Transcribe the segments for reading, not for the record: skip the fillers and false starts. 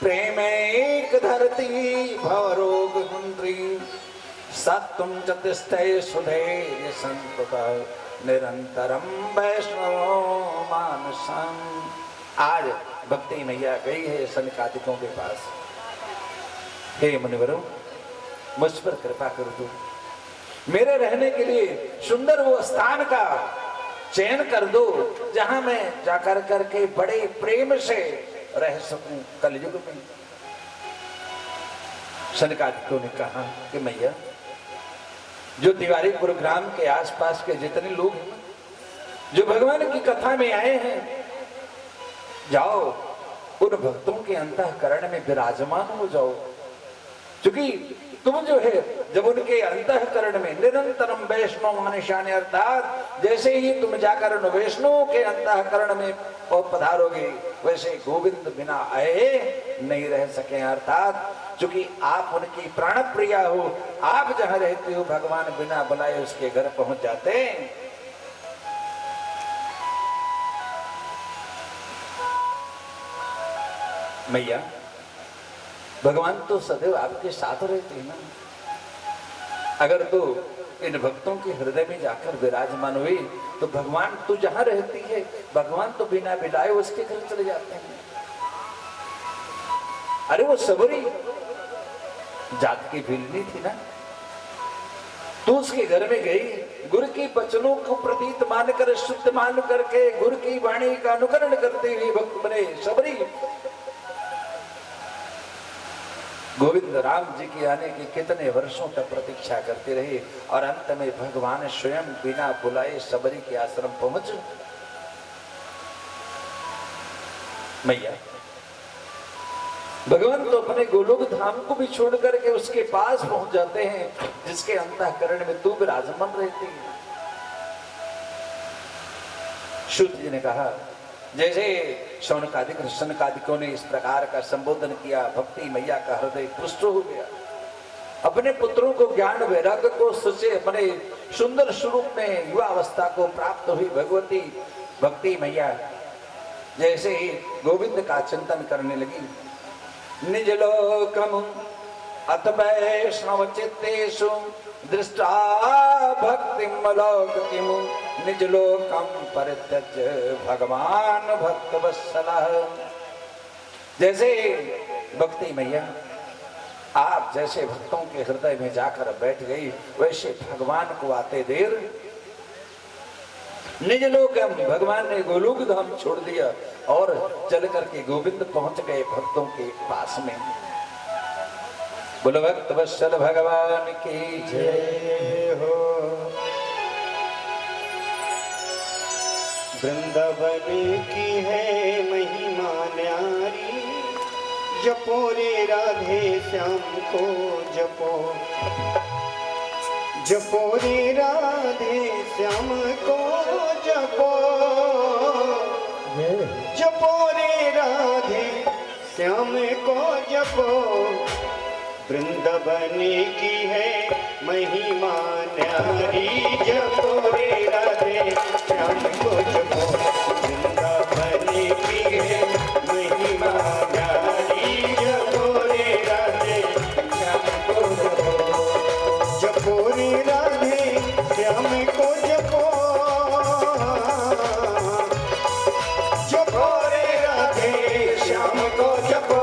प्रेम एक धरती भवरोग हंत्री सत्वं च तिष्ठे सुधेय संतत निरंतरम वैष्णवो मानसम। आज भक्ति मैया गई है सनकादिकों के पास। हे मुनिवरों, मुझ पर कृपा कर दो, मेरे रहने के लिए सुंदर वो स्थान का चयन कर दो जहां मैं जाकर करके बड़े प्रेम से रह सकूं कलयुग में। सनकादिकों ने कहा कि मैया, जो तिवारीपुर ग्राम के आसपास के जितने लोग हैं, जो भगवान की कथा में आए हैं, जाओ उन भक्तों के अंतःकरण में विराजमान हो जाओ। क्योंकि तुम जो है जब उनके अंतःकरण में निरंतरम वैष्णव मानसाने, अर्थात जैसे ही तुम जाकर उन वैष्णवों के अंतःकरण में पधारोगे वैसे गोविंद बिना आए नहीं रह सके। अर्थात क्योंकि आप उनकी प्राण प्रिया हो, आप जहां रहते हो भगवान बिना बुलाए उसके घर पहुंच जाते हैं। मैया, भगवान तो सदैव आपके साथ रहते हैं ना। अगर तो इन भक्तों के हृदय में जाकर विराजमान हुई तो भगवान तो जहां रहती है, भगवान तो बिना बुलाए उसके घर चले जाते हैं। अरे वो सबरी जात की भिलनी थी ना, तो उसके घर में गई, गुरु के वचनों को प्रतीत मानकर, शुद्ध मान करके गुरु की वाणी का अनुकरण करते हुए भक्त बने सबरी गोविंद राम जी के आने की कितने वर्षों तक प्रतीक्षा करते रहे और अंत में भगवान स्वयं बिना बुलाए सबरी के आश्रम पहुंच। मैया, भगवान तो अपने गोलोक धाम को भी छोड़ करके उसके पास पहुंच जाते हैं जिसके अंतःकरण में तू विराजमान रहती है। शुद्ध जी ने कहा, जैसे सनकादिकों ने इस प्रकार का संबोधन किया, भक्ति मैया का हृदय पुष्ट हो गया। अपने पुत्रों को ज्ञान वैराग्य को सोचे, अपने सुंदर स्वरूप में युवा अवस्था को प्राप्त हुई भगवती भक्ति मैया जैसे ही गोविंद का चिंतन करने लगी। निज लोकम अत वैष्णव चित्तेषु दृष्टा भक्तिम लौकिकीं निज लोकम परित्यज्य भगवान भक्त वत्सलः। जैसे भक्ति मैया आप जैसे भक्तों के हृदय में जाकर बैठ गई, वैसे भगवान को आते देर निज लोकम, भगवान ने गोलोक धाम छोड़ दिया और चल करके गोविंद पहुंच गए भक्तों के पास में। बोलो भक्त वत्सल भगवान की जय हो। वृंदावन की है महिमा न्यारी, जपो रे राधे श्याम को जपो, जपो रे राधे श्याम को जपो, जपो रे राधे श्याम को जपो। वृंदावन की है महिमा न्यारी, जपो रे राधे श्याम को जपो। वृंदावन की है महिमा न्यारी, जपो रे राधे श्याम को जपो, जपो रे राधे श्याम को जपो, जपो रे राधे श्याम को जपो।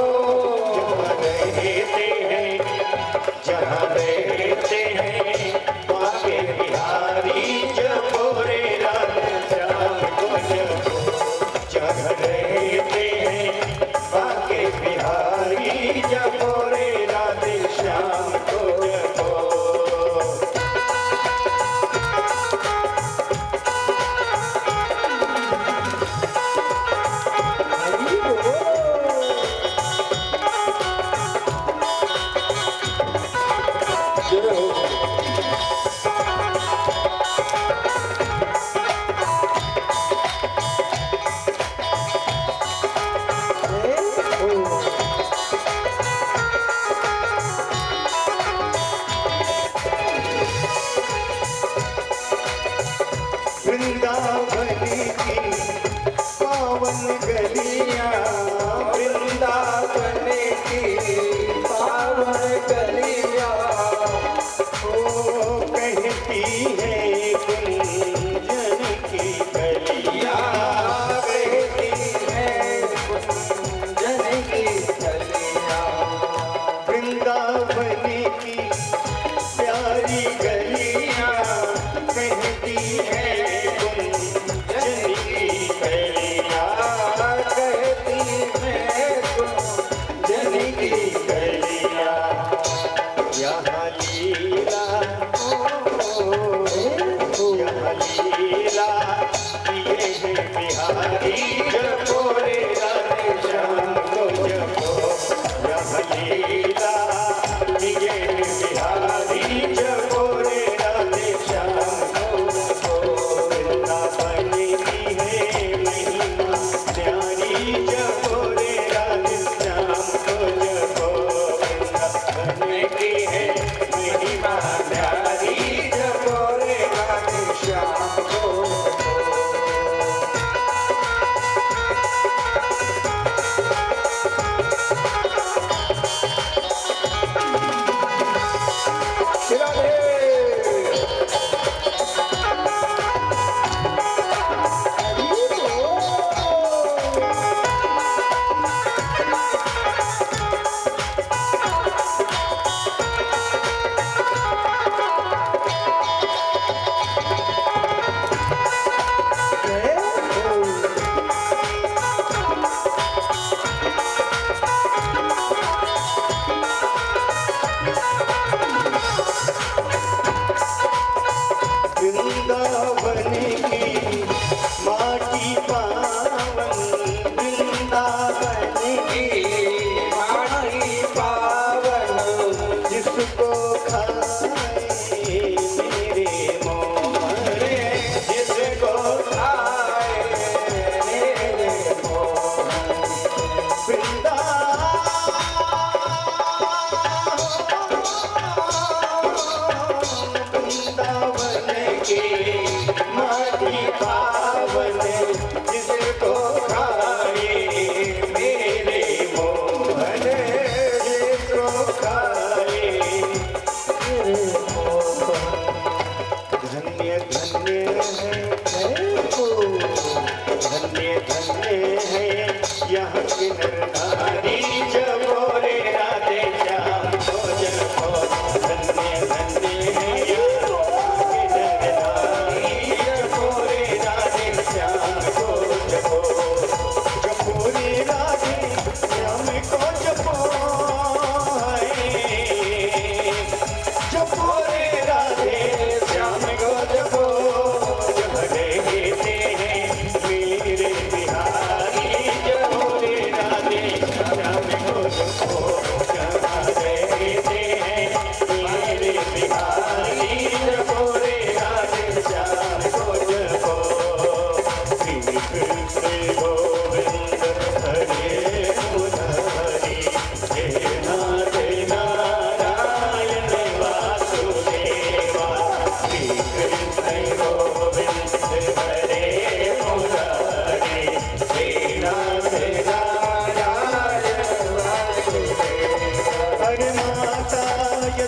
जहाँ रहते हैं बाके बिहारी, जपो रे राधे श्याम को जपो, जहाँ रहते हैं बाके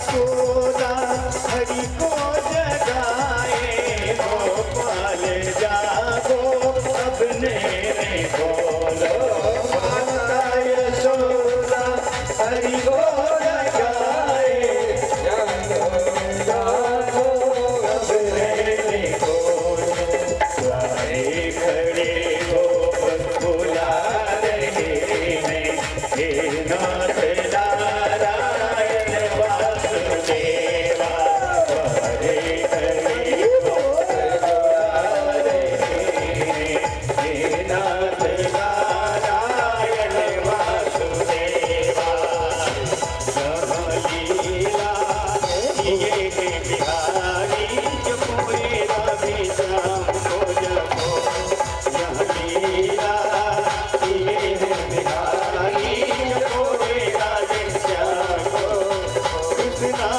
यशोदा हरि को जगाए, गोपाल जागो अब नेरे बोलो, माता यशोदा हरि को जगाए, जागो अब नेरे बोलो, सारे खड़े गोप बुला रहे हैं, हे नाथ नारायण वासुदेवा, सारे खड़े गोप बुला रहे हैं, हे नाथ नारायण वासुदेवा, जहाँ लीला ये बिहारी जपो राधे श्याम को जपो, यहाँ लीला ये बिहारी जपो राधे श्याम को, कृष्णा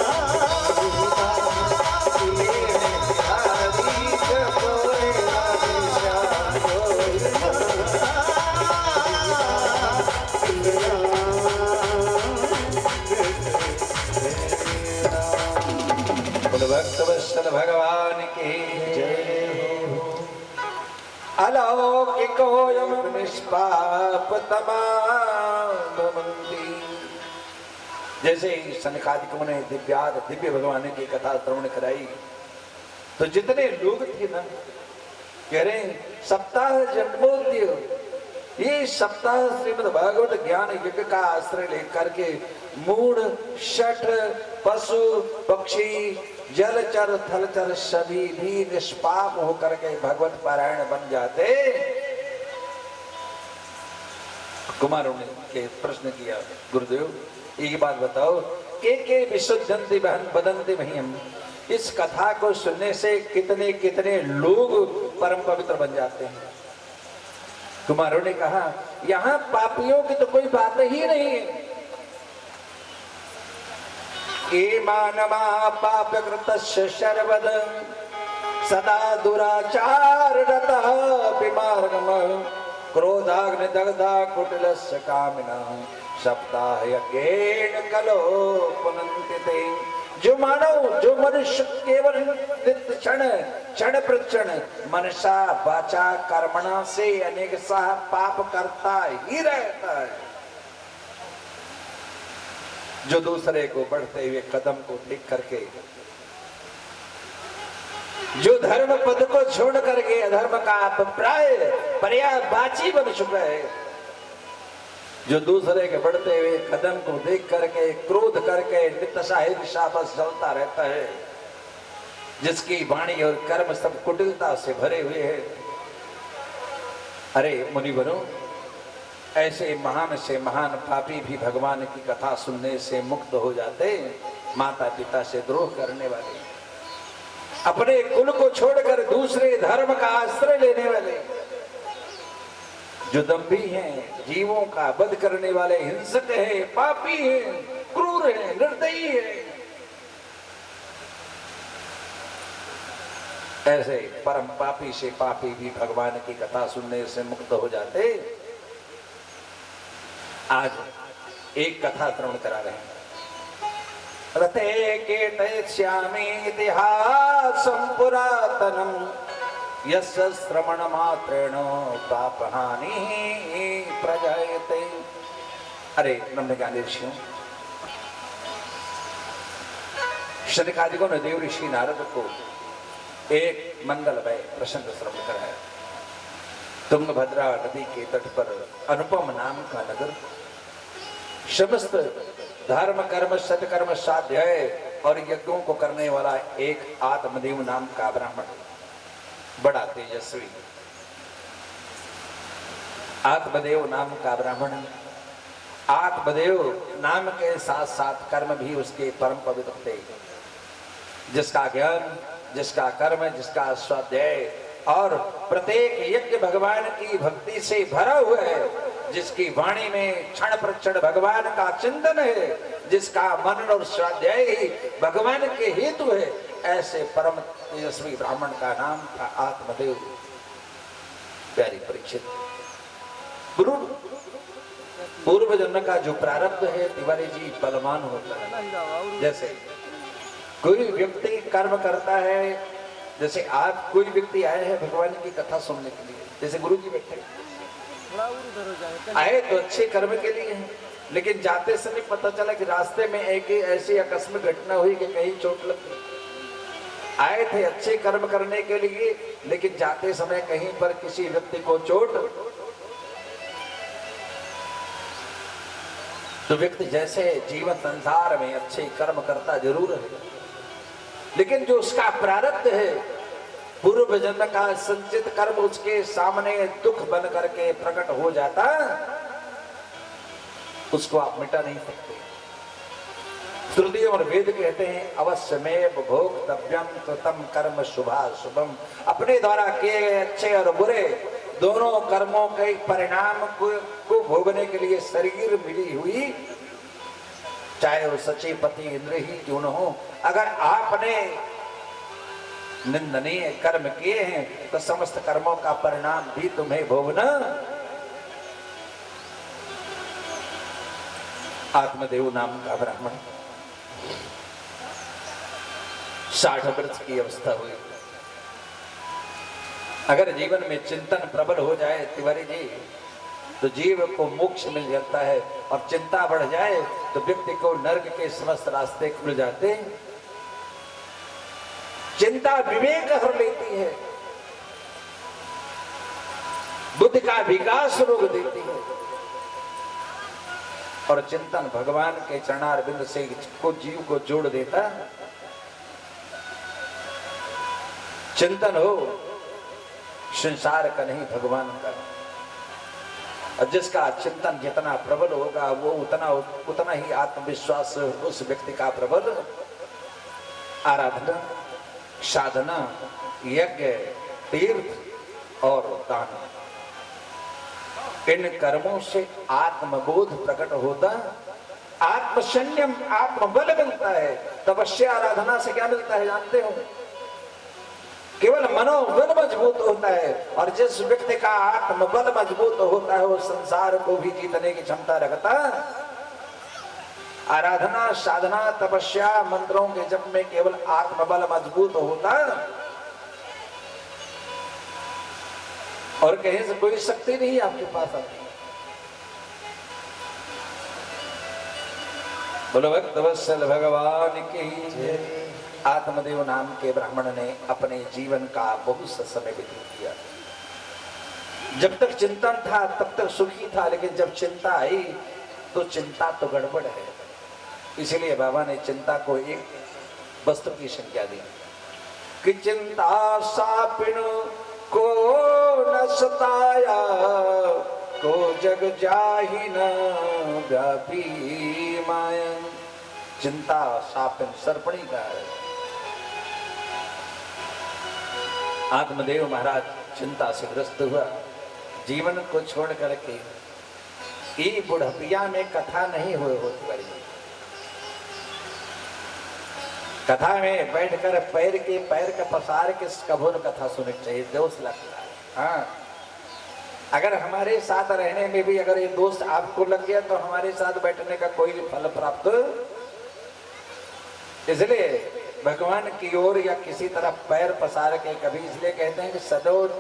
बोल भक्तवत्सल भगवान की जय। अलौकिकोऽयं निष्पाप तमामवन्ति। जैसे ही सनकादिकों ने दिव्य भगवान की कथा श्रवण कराई, तो जितने लोग थे ना, कह रहे सप्ताह जन्मोदय, ये सप्ताह श्रीमद् भागवत ज्ञान यज्ञ का आश्रय लेकर के मूढ़ शठ पशु पक्षी जलचर थलचर सभी भी निष्पाप होकर के भगवत पारायण बन जाते। कुमारों ने के प्रश्न किया, गुरुदेव एक बात बताओ, के विशुद्धंति बदंति मह्यम, इस कथा को सुनने से कितने कितने लोग परम पवित्र बन जाते हैं। कुमारों ने कहा, यहाँ पापियों की तो कोई बात ही नहीं है। ये मानवा पाप कृतस्य शर्वद सदा दुराचार रतः विमार्गम क्रोधाग्नि दग्धा कुटिलस्य कामिना सप्ताह यज्ञेन कलो पुनन्ति ते। जो मानव, जो मनुष्य केवल नित्य क्षण प्रक्षण मनसा वाचा कर्मणा से अनेक साह पाप करता ही रहता है, जो दूसरे को बढ़ते हुए कदम को देख करके, जो धर्म पद को छोड़ करके अधर्म का अभिप्राय पर्यायवाची बन चुका है, जो दूसरे के बढ़ते हुए कदम को देख करके क्रोध करके नित्य साहित्य शाबस जलता रहता है, जिसकी वाणी और कर्म सब कुटिलता से भरे हुए हैं। अरे मुनिवरों, ऐसे महान से महान पापी भी भगवान की कथा सुनने से मुक्त हो जाते। माता पिता से द्रोह करने वाले, अपने कुल को छोड़कर दूसरे धर्म का आश्रय लेने वाले, जो दंभी हैं, जीवों का वध करने वाले हिंसक हैं, पापी हैं, क्रूर हैं, निर्दयी हैं, ऐसे परम पापी से पापी भी भगवान की कथा सुनने से मुक्त हो जाते। आज एक कथा श्रवण करा रहे हैं। रते कीर्तयिष्यामि इतिहासं पुरातनम् यस्य श्रवण मात्रेण पापहानि प्रजायते। अरे ब्रह्मज्ञानी ऋषियों, शनकादिकों ने देव ऋषि नारद को एक मंगलमय प्रसंग श्रवण कराया। तुंगभद्रा नदी के तट पर अनुपम नाम का नगर, समस्त धर्म कर्म सत्कर्म साध्याय और यज्ञों को करने वाला एक आत्मदेव नाम का ब्राह्मण, बड़ा तेजस्वी आत्मदेव नाम का ब्राह्मण। आत्मदेव नाम के साथ साथ कर्म भी उसके परम पवित्र थे, जिसका ज्ञान, जिसका कर्म, जिसका स्वाध्याय और प्रत्येक यज्ञ भगवान की भक्ति से भरा हुआ है, जिसकी वाणी में क्षण प्रक्षण भगवान का चिंतन है, जिसका मनन और स्वाध्याय ही भगवान के हेतु है, ऐसे परम तेजस्वी ब्राह्मण का नाम था आत्मदेव। प्यारी परीक्षित, गुरु पूर्व जन्म का जो प्रारब्ध है तिवारी जी बलवान होता है। जैसे कोई व्यक्ति कर्म करता है, जैसे आप कोई व्यक्ति आए हैं भगवान की कथा सुनने के लिए, जैसे गुरु जी बैठे आए तो अच्छे कर्म के लिए हैं, लेकिन जाते समय पता चला कि रास्ते में एक ऐसी आकस्मिक घटना हुई कि कहीं चोट लग गई। आए थे अच्छे कर्म करने के लिए, लेकिन जाते समय कहीं पर किसी व्यक्ति को चोट, तो व्यक्ति जैसे जीवन संसार में अच्छे कर्म करता जरूर है, लेकिन जो उसका प्रारब्ध है, पूर्व जन्म का संचित कर्म उसके सामने दुख बन करके प्रकट हो जाता, उसको आप मिटा नहीं सकते। श्रुति और वेद कहते हैं अवश्यमेव भोक्तव्यम कृतम कर्म शुभाशुभम। अपने द्वारा किए अच्छे और बुरे दोनों कर्मों के परिणाम को भोगने के लिए शरीर मिली हुई, चाहे वो सच्चे पति इंद्र ही क्यों न हो, अगर आपने निंदनीय कर्म किए हैं तो समस्त कर्मों का परिणाम भी तुम्हें भोगना। आत्मदेव नाम का ब्राह्मण 60 वर्ष की अवस्था हुई। अगर जीवन में चिंतन प्रबल हो जाए तिवारी जी, तो जीव को मोक्ष मिल जाता है, और चिंता बढ़ जाए तो व्यक्ति को नरक के समस्त रास्ते खुल जाते हैं। चिंता विवेक हर लेती है, बुद्धि का विकास रोक देती है, और चिंतन भगवान के चरणारविंद से को जीव को जोड़ देता। चिंतन हो संसार का नहीं भगवान का, और जिसका चिंतन जितना प्रबल होगा वो उतना ही आत्मविश्वास उस व्यक्ति का प्रबल। आराधना, साधना, यज्ञ, तीर्थ और दान, इन कर्मों से आत्मबोध प्रकट होता, आत्मसंयम, आत्मबल मिलता है। तपस्या आराधना से क्या मिलता है जानते हो? केवल मनोबल मजबूत होता है, और जिस व्यक्ति का आत्मबल मजबूत होता है वो संसार को भी जीतने की क्षमता रखता। आराधना, साधना, तपस्या, मंत्रों के जप में केवल आत्मबल मजबूत होता, और कहीं से कोई शक्ति नहीं आपके पास आती। बोलो भक्तवत्सल भगवान की जय। आत्मदेव नाम के ब्राह्मण ने अपने जीवन का बहुत सा समय व्यतीत किया। जब तक चिंतन था तब तक सुखी था, लेकिन जब चिंता आई तो चिंता तो गड़बड़ है। इसीलिए बाबा ने चिंता को एक वस्तु की संज्ञा दी कि चिंता सापिण को न सताया, को जग जाहि न व्यापी माया। चिंता सापिन सर्पणी का है। आत्मदेव महाराज चिंता से ग्रस्त हुआ, जीवन को छोड़ करके ये बुढ़पिया में कथा नहीं होती बड़ी। कथा में बैठकर पैर का पसार के कभोर कथा सुननी चाहिए, दोष लगता है। हाँ, अगर हमारे साथ रहने में भी अगर ये दोस्त आपको लग गया तो हमारे साथ बैठने का कोई फल प्राप्त। इसलिए भगवान की ओर या किसी तरफ पैर पसार के कभी, इसलिए कहते हैं कि सदैव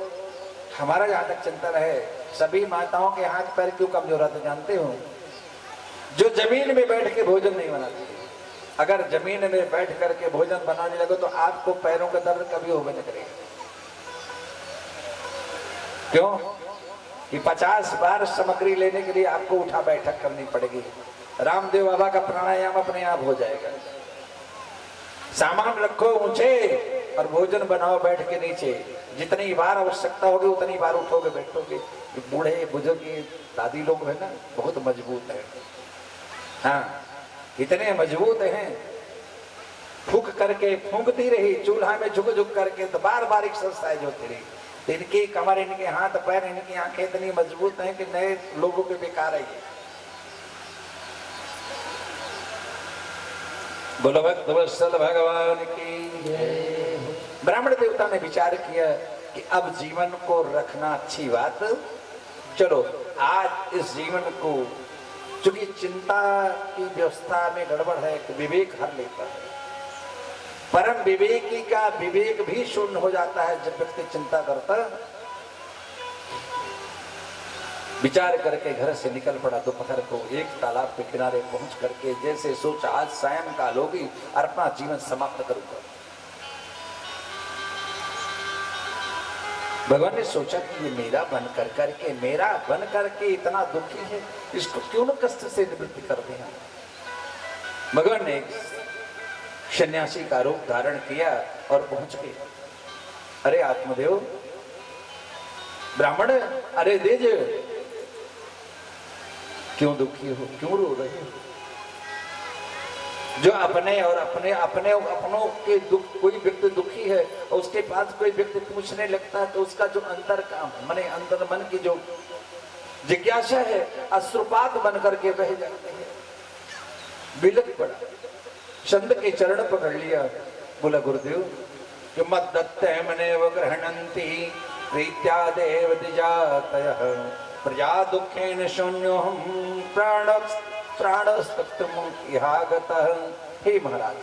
हमारा जहां तक चिंतन है, सभी माताओं के हाथ पैर क्यों कमजोर आते जानते हो? जो जमीन में बैठ के भोजन नहीं बनाती। अगर जमीन में बैठ करके भोजन बनाने लगे तो आपको पैरों का दर्द कभी होगा नहीं करेगा। क्यों? कि 50 बार सामग्री लेने के लिए आपको उठा बैठक करनी पड़ेगी। रामदेव बाबा का प्राणायाम अपने आप हो जाएगा। सामान रखो ऊंचे और भोजन बनाओ बैठ के नीचे। जितनी बार आवश्यकता होगी उतनी बार उठोगे बैठोगे। बूढ़े बुजुर्ग दादी लोग है ना, बहुत मजबूत है। हाँ, इतने मजबूत हैं, फूक करके फूंकती रही चूल्हा में झुक झुक करके, तो बार बार एक्सरसाइज होती रही। तो इनकी कमर, इनके हाथ पैर, इनकी आंखें इतनी मजबूत हैं कि नए लोगों के बेकार है। बोलो भक्तवत्सल भगवान की जय। ब्राह्मण देवता ने विचार किया कि अब जीवन को रखना अच्छी बात, चलो आज इस जीवन को क्योंकि चिंता की व्यवस्था में गड़बड़ है कि विवेक हर लेता है। परम विवेकी का विवेक भी शून्य हो जाता है जब व्यक्ति चिंता करता। विचार करके घर से निकल पड़ा। दोपहर को एक तालाब के किनारे पहुंच करके जैसे सोचा आज सायंकाल होगी और अपना जीवन समाप्त करूंगा। भगवान ने सोचा कि ये मेरा बन करके इतना दुखी है, इसको क्यों न कष्ट से निवृत्ति कर दिया। भगवान ने एक सन्यासी का रूप धारण किया और पहुंच गए। अरे आत्मदेव, ब्राह्मण, अरे देज, क्यों दुखी हो, क्यों रो रहे हो? जो अपने और अपनों के दुख, कोई व्यक्ति दुखी है और उसके पास कोई व्यक्ति पूछने लगता है तो उसका जो अंतर का मने अंदर मन की जो जिज्ञासा है अश्रुपात बन करके बह जाती है। बिलख पड़ा, संत के चरण पकड़ लिया, बोला गुरुदेव कि मत दत्ते मने व ग्रहणंती प्रीत्या देव द्विजातयः प्रजा दुखेन शून्योहम प्राणस्तत्वम् इहागतः। हे महाराज,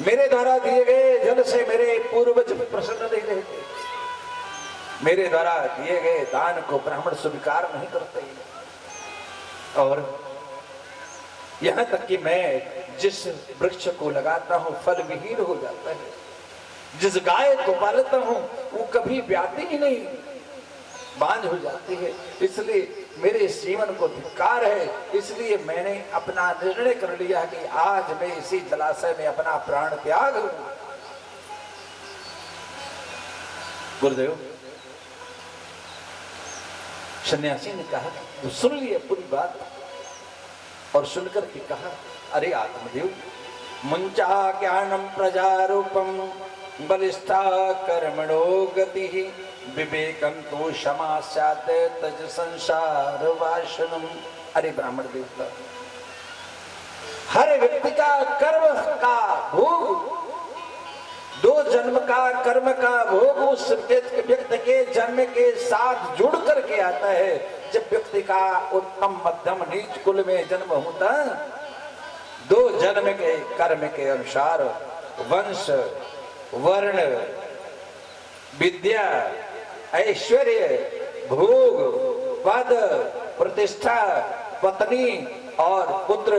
मेरे द्वारा दिए गए जल से मेरे पूर्वज प्रसन्न नहीं रहते, मेरे द्वारा दिए गए दान को ब्राह्मण स्वीकार नहीं करते, और यहां तक कि मैं जिस वृक्ष को लगाता हूं फल विहीन हो जाता है, जिस गाय को पालता हूं वो कभी ब्याती ही नहीं, बांझ हो जाती है। इसलिए मेरे जीवन को धिक्कार है, इसलिए मैंने अपना निर्णय कर लिया कि आज मैं इसी जलाशय में अपना प्राण त्याग दूंगा। गुरुदेव, सन्यासी ने कहा तो सुन लिए पूरी बात, और सुनकर के कहा अरे आत्मदेव, मुंचा ज्ञानम प्रजारूपम बलिष्ठा कर्मणो गति विवेकम तो क्षमा स्यात् तज संसार वासनम। अरे ब्राह्मण देवता, हर व्यक्ति का कर्म का भोग, दो जन्म का कर्म का भोग उस व्यक्ति के जन्म के साथ जुड़ करके आता है। जब व्यक्ति का उत्तम मध्यम नीच कुल में जन्म होता, दो जन्म के कर्म के अनुसार वंश, वर्ण, विद्या, ऐश्वर्य, भोग, पद, प्रतिष्ठा, पत्नी और पुत्र,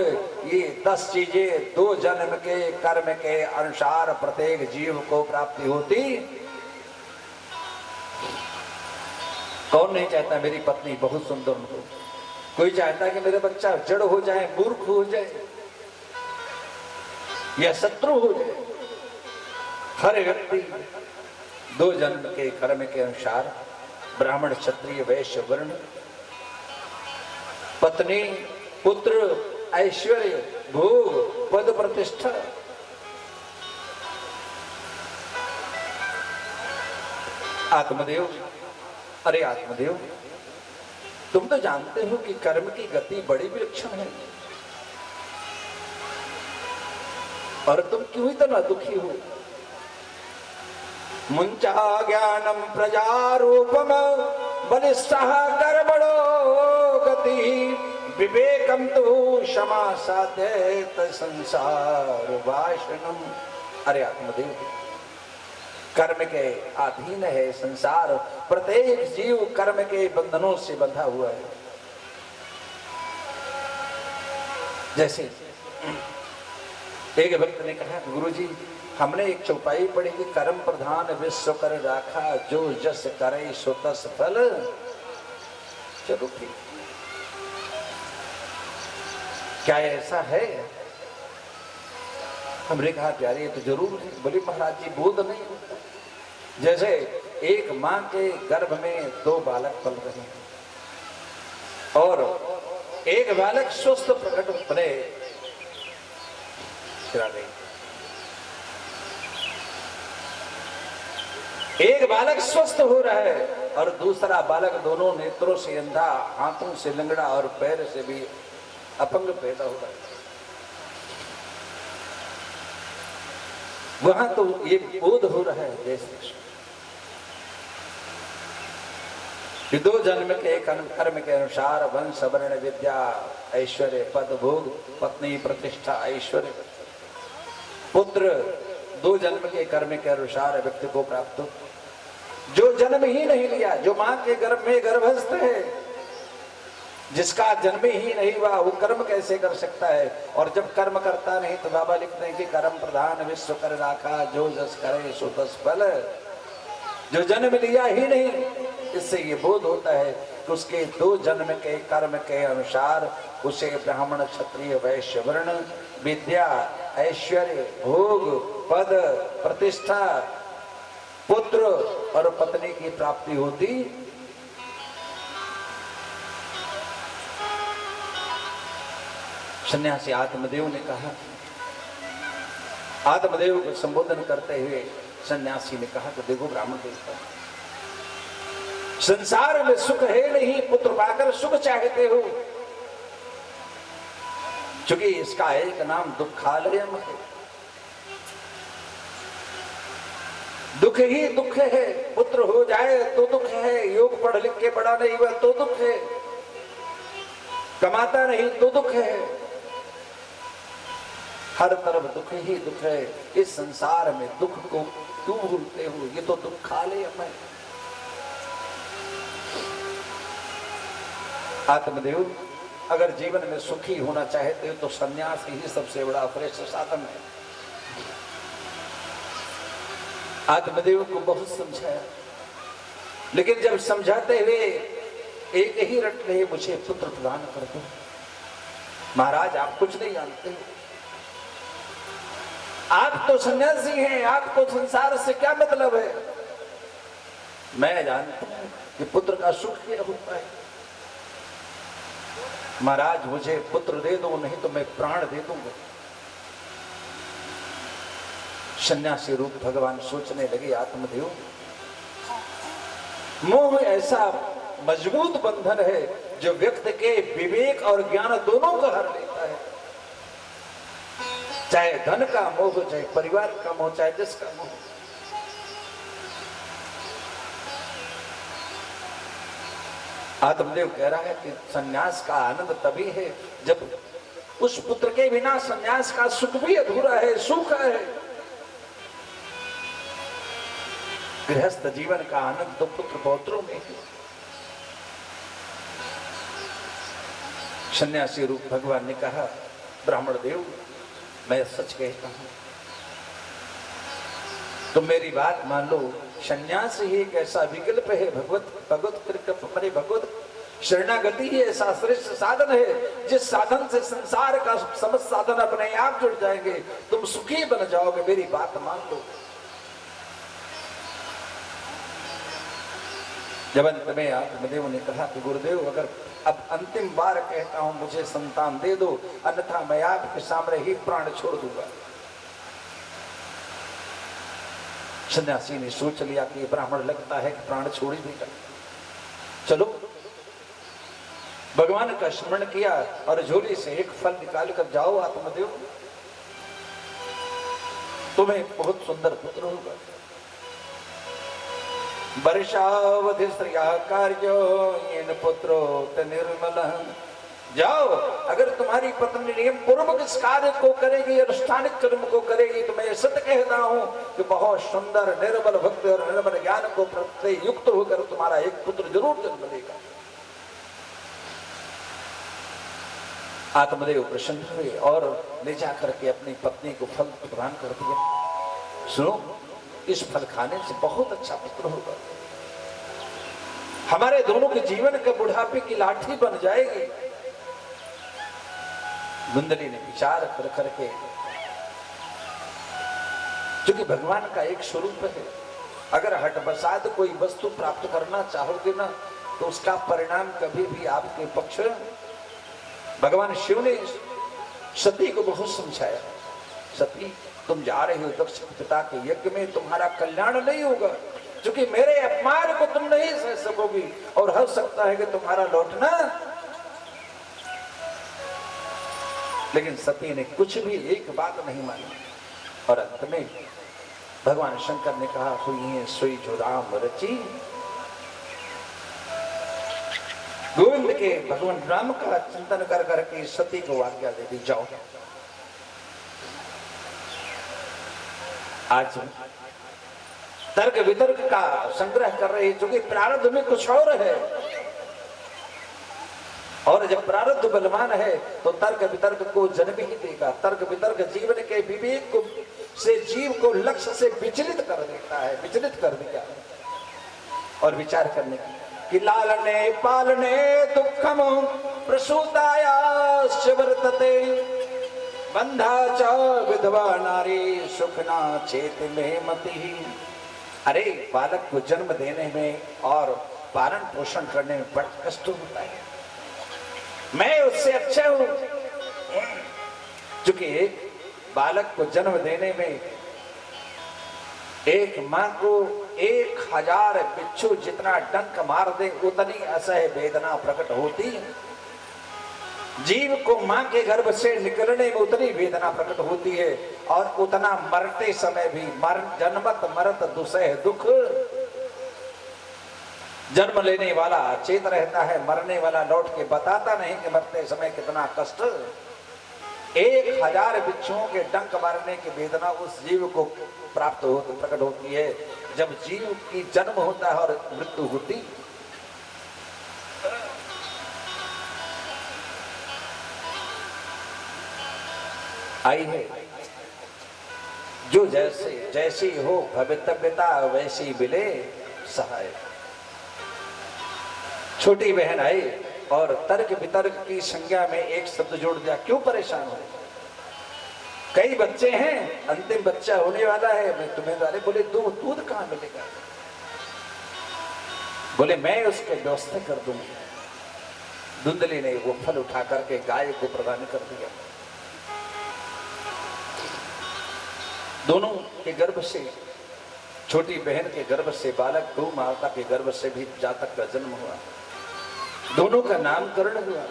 ये 10 चीजें दो जन्म के कर्म के अनुसार प्रत्येक जीव को प्राप्ति होती। कौन नहीं चाहता मेरी पत्नी बहुत सुंदर हो? कोई चाहता कि मेरा बच्चा जड़ हो जाए, मूर्ख हो जाए या शत्रु हो जाए? हर व्यक्ति दो जन्म के कर्म के अनुसार ब्राह्मण, क्षत्रिय, वैश्य, वर्ण, पत्नी, पुत्र, ऐश्वर्य, भोग, पद, प्रतिष्ठा, आत्मदेव, अरे आत्मदेव, तुम तो जानते हो कि कर्म की गति बड़ी विलक्षण है, और तुम क्यों इतना दुखी हो? मुंचा ज्ञानम प्रजारूपम बलिष्ठः कर्मणो गति विवेकम तो क्षमा साधेत संसार वासनम। अरे आत्मदेव, कर्म के अधीन है संसार, प्रत्येक जीव कर्म के बंधनों से बंधा हुआ है। जैसे एक भक्त ने कहा, गुरुजी हमने एक चौपाई पढ़ी कि कर्म प्रधान विश्व कर राखा, जो जस करे सो तस फल। चलो ठीक, क्या ऐसा है? हमने कहा प्यारे ये तो जरूर है। बोले महाराज जी बोध नहीं होता। जैसे एक मां के गर्भ में 2 बालक पल रहे हैं और एक बालक स्वस्थ प्रकट बने, एक बालक स्वस्थ हो रहा है और दूसरा बालक दोनों नेत्रों से अंधा, हाथों से लंगड़ा और पैर से भी अपंग पैदा हो रहा है। वहां तो ये बोध हो रहा है जैसे कि 2 जन्म के कर्म के अनुसार वंश वर्ण विद्या ऐश्वर्य पद भोग पत्नी प्रतिष्ठा ऐश्वर्य पुत्र 2 जन्म के कर्म के अनुसार व्यक्ति को प्राप्त हो। जो जन्म ही नहीं लिया, जो मां के गर्भ में गर्भस्थ है, जिसका जन्म ही नहीं हुआ, वो कर्म कैसे कर सकता है? और जब कर्म करता नहीं तो बाबा लिखते हैं कि कर्म प्रधान विश्व कर राखा, जो जस करे सो तस फल। जो जन्म लिया ही नहीं, इससे ये बोध होता है कि उसके 2 जन्म के कर्म के अनुसार उसे ब्राह्मण क्षत्रिय वैश्य वर्ण विद्या ऐश्वर्य भोग पद प्रतिष्ठा पुत्र और पत्नी की प्राप्ति होती। सन्यासी आत्मदेव ने कहा, आत्मदेव को संबोधन करते हुए सन्यासी ने कहा कि देखो ब्राह्मण देवता, संसार में सुख है नहीं, पुत्र पाकर सुख चाहते हो, क्योंकि इसका एक नाम दुखालयम है। दुख ही दुख है, पुत्र हो जाए तो दुख है, योग पढ़ लिख के बड़ा नहीं हुआ तो दुख है, कमाता नहीं तो दुख है, हर तरफ दुख ही दुख है। इस संसार में दुख को क्यों भूलते हो? ये तो दुखालयम है। आत्मदेव, अगर जीवन में सुखी होना चाहते हो तो संन्यास ही सबसे बड़ा श्रेष्ठ साधन है। आत्मदेव को बहुत समझाया, लेकिन जब समझाते हुए एक ही रट रहे, मुझे पुत्र प्रदान कर दो। महाराज आप कुछ नहीं जानते, आप तो सन्यासी हैं, आपको संसार से क्या मतलब है? मैं जानता हूं कि पुत्र का सुख क्या होता है। महाराज मुझे पुत्र दे दो, नहीं तो मैं प्राण दे दूंगा। सन्यासी रूप भगवान सोचने लगे, आत्मदेव, मोह ऐसा मजबूत बंधन है जो व्यक्ति के विवेक और ज्ञान दोनों को हर लेता है। चाहे धन का मोह, चाहे परिवार का मोह, चाहे जिसका मोह। आत्मदेव कह रहा है कि सन्यास का आनंद तभी है जब उस पुत्र के बिना सन्यास का सुख भी अधूरा है, सुख है। गृहस्थ जीवन का आनंद तो पुत्र पौत्रों में है। सन्यासी रूप भगवान ने कहा, ब्राह्मण देव, मैं सच कहता हूं, तुम मेरी बात मान लो। सन्यास ही एक ऐसा विकल्प है, भगवत शरणागति ही ऐसा श्रेष्ठ साधन है जिस साधन से संसार का समस्त साधन अपने आप जुड़ जाएंगे, तुम सुखी बन जाओगे। मेरी बात मान लो। जब अंत में आत्मदेव ने कहा कि गुरुदेव, अगर अब अंतिम बार कहता हूं मुझे संतान दे दो, अन्यथा मैं आपके सामने ही प्राण छोड़ दूंगा। सन्यासी ने सोच लिया कि ब्राह्मण लगता है कि प्राण छोड़ ही देगा। चलो, भगवान का स्मरण किया और झोली से एक फल निकाल कर जाओ आत्मदेव, तुम्हें बहुत सुंदर पुत्र होगा। वर्षावधि श्रिया कार्यो येन पुत्रो निर्मल। जाओ, अगर तुम्हारी पत्नी नियम पूर्वक इस कार्य को करेगी, अनुष्ठानिक कर्म को करेगी, तो मैं सत्य कहता हूं कि बहुत सुंदर निर्मल भक्ति और निर्मल ज्ञान को प्रत्यय युक्त होकर तुम्हारा एक पुत्र जरूर जन्म लेगा। आत्मदेव प्रसन्न हुए और ले जाकर के अपनी पत्नी को फल प्रदान कर दिया। सुनो, इस फल खाने से बहुत अच्छा पुत्र होगा, हमारे दोनों के जीवन के बुढ़ापे की लाठी बन जाएगी। गुंदली ने विचार कर करके, क्योंकि भगवान का एक स्वरूप है, अगर हट बसात कोई वस्तु प्राप्त करना चाहोगे ना, तो उसका परिणाम कभी भी आपके पक्ष। भगवान शिव ने सती को बहुत समझाया, सती तुम जा रही हो दक्ष पिता के यज्ञ में, तुम्हारा कल्याण नहीं होगा, क्योंकि मेरे अपमान को तुम नहीं सह सकोगी और हो सकता है कि तुम्हारा लौटना। लेकिन सती ने कुछ भी एक बात नहीं मानी और अंत में भगवान शंकर ने कहा, हुई सोई जो राम रची, के भगवान राम का चिंतन कर करके सती को आज्ञा दे दी, जाओ। आज तर्क वितर्क का संग्रह कर रहे हैं, क्योंकि प्रारब्ध में कुछ और है, और जब प्रारब्ध बलवान है तो तर्क वितर्क को जन्म ही देगा। तर्क वितर्क जीवन के विवेक को से जीव को लक्ष्य से विचलित कर देता है, विचलित कर दिया। और विचार करने की लालने पालने दुखम प्रसूताया वर्तते बंधा च विधवा नारी सुखना चेत में मति। अरे बालक को जन्म देने में और पालन पोषण करने में बड़ा कष्ट होता है, मैं उससे अच्छा हूं। क्योंकि एक बालक को जन्म देने में एक मां को 1000 बिच्छू जितना डंक मार दे उतनी असह्य वेदना प्रकट होती है। जीव को मां के गर्भ से निकलने में उतनी वेदना प्रकट होती है, और उतना मरते समय भी जन्मत मरत दुसह दुख। जन्म लेने वाला चेत रहता है, मरने वाला लौट के बताता नहीं कि मरते समय कितना कष्ट। 1000 बिच्छुओं के डंक मारने की वेदना उस जीव को प्राप्त हो प्रकट होती है जब जीव की जन्म होता है और मृत्यु होती। आई है जो जैसे जैसी हो भवितव्यता वैसी मिले सहाय। छोटी बहन आई और तर्क वितर्क की संज्ञा में एक शब्द जोड़ दिया, क्यों परेशान हो? कई बच्चे हैं, अंतिम बच्चा होने वाला है, मैं तुम्हें अरे बोले दूध कहां मिलेगा? बोले मैं उसके व्यवस्था कर दूंगी। धुंधली ने वो फल उठा करके गाय को प्रदान कर दिया। दोनों के गर्भ से, छोटी बहन के गर्भ से बालक, गौ माता के गर्भ से भी जातक का जन्म हुआ। दोनों का नामकरण हुआ।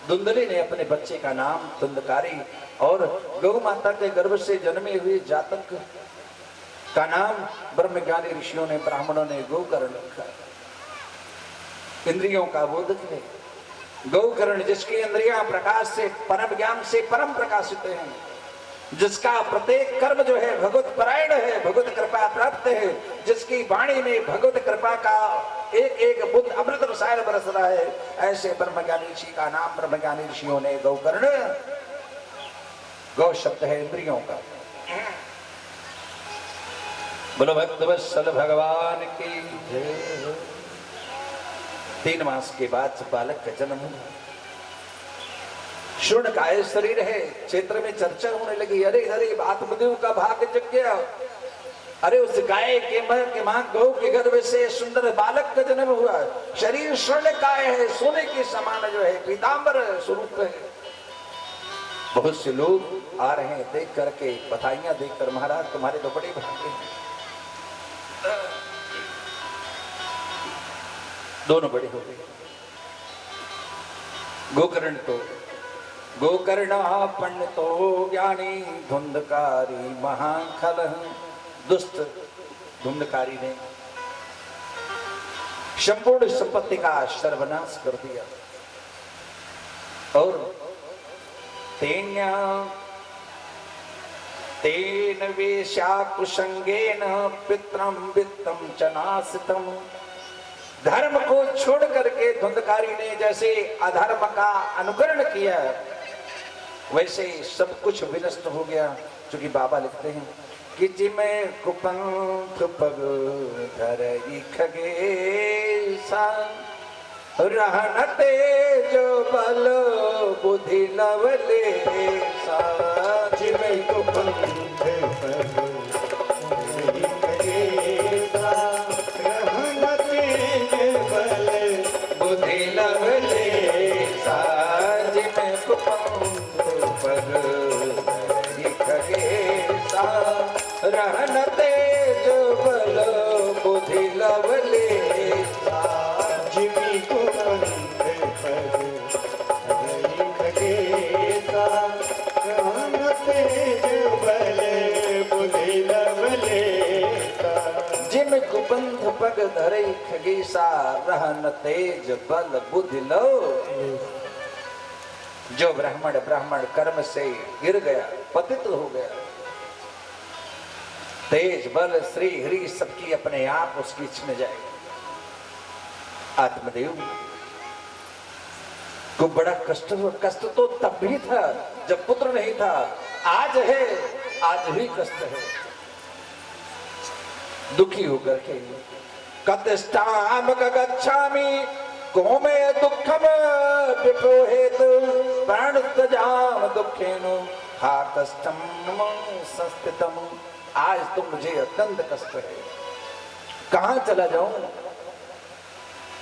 धुंधली ने अपने बच्चे का नाम धुंधकारी और गौ माता के गर्भ से जन्मे हुए जातक का नाम ब्रह्मज्ञानी ऋषियों ने, ब्राह्मणों ने गोकर्ण रखा। इंद्रियों का बोधक है गोकर्ण, जिसकी इंद्रियां प्रकाश से, परम ज्ञान से परम प्रकाशित हैं, जिसका प्रत्येक कर्म जो है भगवत परायण है, भगवत कृपा प्राप्त है, जिसकी वाणी में भगवत कृपा का एक एक बुद्ध अमृत रसायन बरस रहा है, ऐसे ब्रह्मज्ञानी ऋषि का नाम ब्रह्मज्ञानी ऋषियों ने गौकर्ण। गौ शब्द है इंद्रियों का। बोलो भक्तवत्सल भगवान की जय। 3 मास के बाद बालक का जन्म हुआ। शूर्ण काय शरीर है, क्षेत्र में चर्चा होने लगी, अरे अरे आत्मदेव का भाग्य जग गया। अरे उस गाय के मां गौ के गर्भ से सुंदर बालक का जन्म हुआ। शरीर स्वर्ण काय है, सोने के समान जो है, पीतांबर स्वरूप है। बहुत से लोग आ रहे हैं देख करके, बधाइयां देकर, महाराज तुम्हारे तो बड़े भाग्य हैं। दोनों बड़े हो गए। गोकर्ण तो गोकर्ण पंडितो ज्ञानी धुंधकारी महाखल। दुष्ट धुंधकारी ने संपूर्ण संपत्ति का सर्वनाश कर दिया। और तेन वेश्या कुसंगेन पित्रम वित्तम च नासितम। धर्म को छोड़ करके धुंधकारी ने जैसे अधर्म का अनुकरण किया, वैसे सब कुछ विनष्ट हो गया। क्योंकि बाबा लिखते हैं कि जिमें कुपंथ पग धरई खगेसा रहन तेज बल बुद्धि लवलेसा। जिमें कुपंथ पग धरई खगेसा रहन तेज बल बुद्धि लवलेसा। जिमें कुपंथ पग धरई खगेसा रहन तेज बल बुद्धि लवलेसा। जिमी कुपंथ पग धरई खगेसा रहन तेज बल बुद्धि लवलेसा। जिम कुपंथ पग हरे खगेशा रहन तेज बल बुद्धि लो। जो ब्राह्मण कर्म से गिर गया, पतित हो गया, तेज बल श्री हरि सबकी अपने आप उसकी छिन जाएगी। आत्मदेव को बड़ा कष्ट हुआ। कष्ट तो तब भी था जब पुत्र नहीं था, आज है, आज भी कष्ट है। दुखी होकर के कतिष्ठाम गच्छामि को में दुखम विपोहेत प्राण तजाम दुखेनु हा कष्टम संस्थितम। आज तो मुझे अत्यंत कष्ट है, कहां चला जाऊं।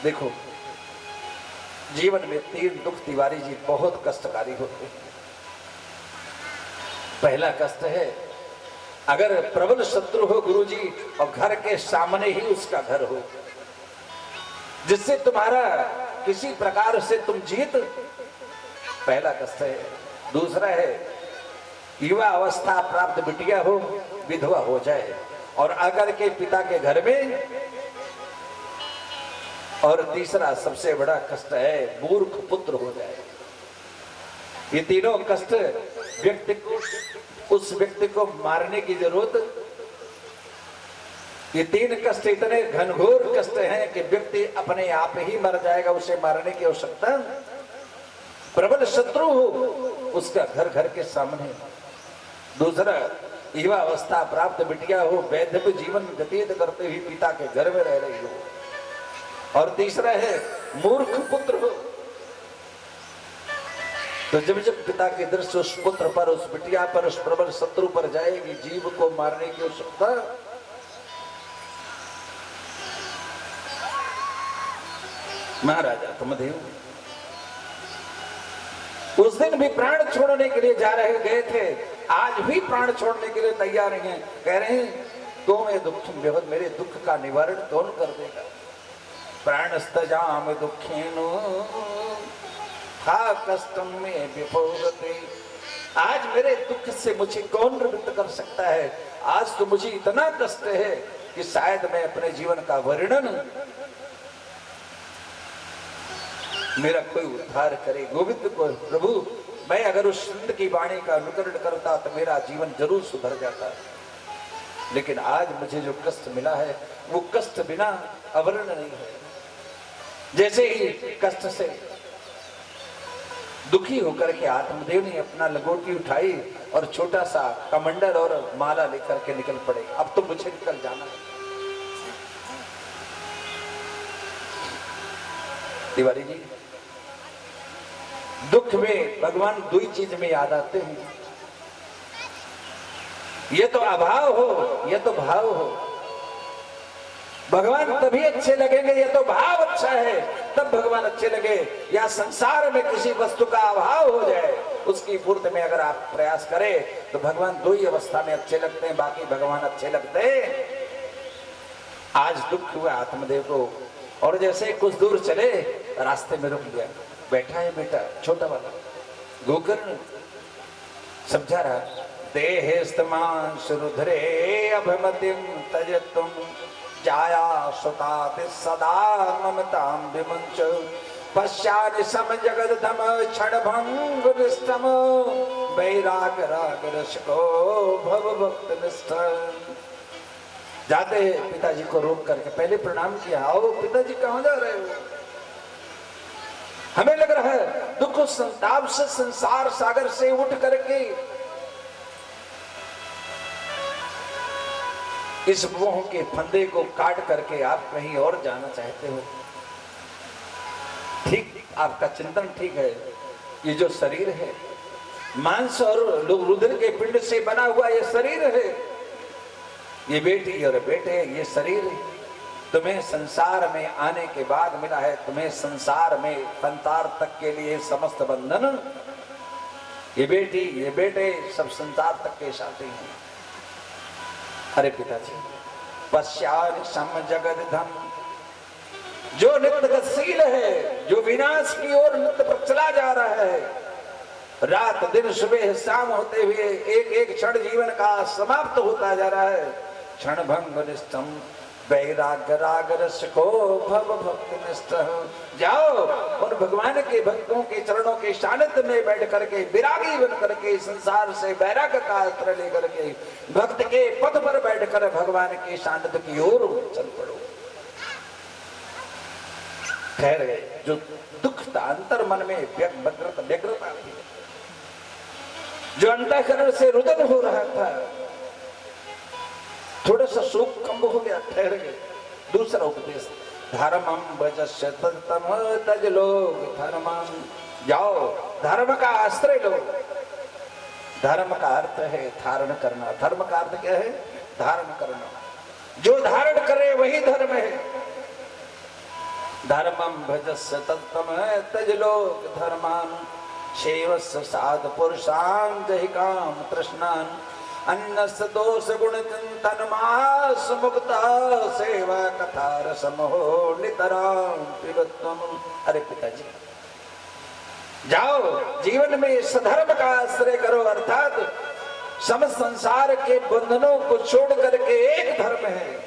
देखो जीवन में 3 दुख तिवारी जी बहुत कष्टकारी होते हैं। पहला कष्ट है अगर प्रबल शत्रु हो गुरु जी और घर के सामने ही उसका घर हो, जिससे तुम्हारा किसी प्रकार से तुम जीत, पहला कष्ट है। दूसरा है युवा अवस्था प्राप्त बिटिया हो, विधवा हो जाए, और अगर के पिता के घर में, और तीसरा सबसे बड़ा कष्ट है मूर्ख पुत्र हो जाए। ये तीनों कष्ट व्यक्ति को, उस व्यक्ति को मारने की जरूरत, ये 3 कष्ट इतने घनघोर कष्ट हैं कि व्यक्ति अपने आप ही मर जाएगा, उसे मारने की आवश्यकता। प्रबल शत्रु हो, उसका घर घर के सामने। दूसरा युवा अवस्था प्राप्त बिटिया हो, वैधव्य जीवन व्यतीत करते हुए पिता के घर में रह रही हो। और तीसरा है मूर्ख पुत्र हो। तो जब जब पिता की दृष्टि उस पुत्र पर, उस बिटिया पर, उस प्रबल शत्रु पर जाएगी, जीव को मारने की आवश्यकता। महाराजा तुमदेव उस दिन भी प्राण छोड़ने के लिए जा रहे गए थे, आज भी प्राण छोड़ने के लिए तैयार हैं। कह रहे हैं तो मैं दुख, मेरे दुख का निवारण कौन कर देगा। प्राणस्तजाम दुखेनु हा कष्टम में विपोगते। आज मेरे दुख से मुझे कौन निवृत्त कर सकता है। आज तो मुझे इतना कष्ट है कि शायद मैं अपने जीवन का वर्णन, मेरा कोई उद्धार करे। गोविंद को प्रभु, मैं अगर उस संत की वाणी का अनुकरण करता तो मेरा जीवन जरूर सुधर जाता, लेकिन आज मुझे जो कष्ट मिला है वो कष्ट बिना अवर्ण नहीं है। जैसे ही कष्ट से दुखी होकर के आत्मदेव ने अपना लंगोटी उठाई और छोटा सा कमंडल और माला लेकर के निकल पड़े। अब तो मुझे निकल जाना है। तिवारी जी, दुख में भगवान 2 ही चीज में याद आते हैं, ये तो अभाव हो, ये तो भाव हो। भगवान तभी अच्छे लगेंगे, ये तो भाव अच्छा है तब भगवान अच्छे लगे। या संसार में किसी वस्तु का अभाव हो जाए, उसकी पूर्ति में अगर आप प्रयास करें तो भगवान 2 ही अवस्था में अच्छे लगते हैं, बाकी भगवान अच्छे लगते हैं। आज दुख हुआ आत्मदेव को, और जैसे कुछ दूर चले रास्ते में रुक गया। बैठा है बेटा छोटा वाला गोकर्ण, समझा रहा, देहेस्तमांश रुद्रे अभमतिम तजतुम जाया सुताति सदा ममतां विमुंच पश्चानि सम जगदधम क्षणभंग निष्ठम वैराग राग रसको भव भक्त निष्ठ। जाते पिताजी को रोक करके पहले प्रणाम किया। आओ पिताजी, कहां जा रहे हो। हमें लग रहा है दुख संताप से, संसार सागर से उठ करके इस मोह के फंदे को काट करके आप कहीं और जाना चाहते हो। ठीक, आपका चिंतन ठीक है। ये जो शरीर है मांस और रुधिर के पिंड से बना हुआ ये शरीर है, ये बेटी और बेटे, ये शरीर तुम्हें संसार में आने के बाद मिला है। तुम्हें संसार में संसार तक के लिए समस्त बंधन, ये बेटी ये बेटे सब संसार तक के साथी हैं। अरे पिताजी, पश्चात सम जगद धम, जो नित्य गतिशील है, जो विनाश की ओर नित्य पर चला जा रहा है, रात दिन सुबह शाम होते हुए एक एक क्षण जीवन का समाप्त होता जा रहा है। क्षण भंग निष्ठम वैराग्य राग रस को भव भक्ति निष्ठ। जाओ उन भगवान के भक्तों के चरणों के सानिध्य में बैठ करके विरागी बन करके संसार से वैराग्य का आश्रय लेकर के भक्त के पद पर बैठकर भगवान के सानिध्य की ओर चल पड़ो। ठहर गए। जो दुख था अंतर मन में व्यग्रता थी, जो अंतःकरण से रुदन हो रहा था, थोड़ा सा शोक कम हो गया, ठहर गए। दूसरा उपदेश, धर्मम भजस्य तम तज लोग धर्मम। जाओ धर्म का आश्रय लो। धर्म का अर्थ है धारण करना। धर्म का अर्थ क्या है? धारण करना। जो धारण करे वही धर्म है। धर्मम भजस्य तम तज लोग धर्मान शेवस्य साध पुरुषां जहि काम तृष्णान अन्नस्य दोष गुण चिंतन मास मुक्ता सेवा कथा रसमो नितराम पिबत्वम। अरे पिताजी जाओ जीवन में सधर्म का आश्रय करो, अर्थात समस्त संसार के बंधनों को छोड़ करके एक धर्म है।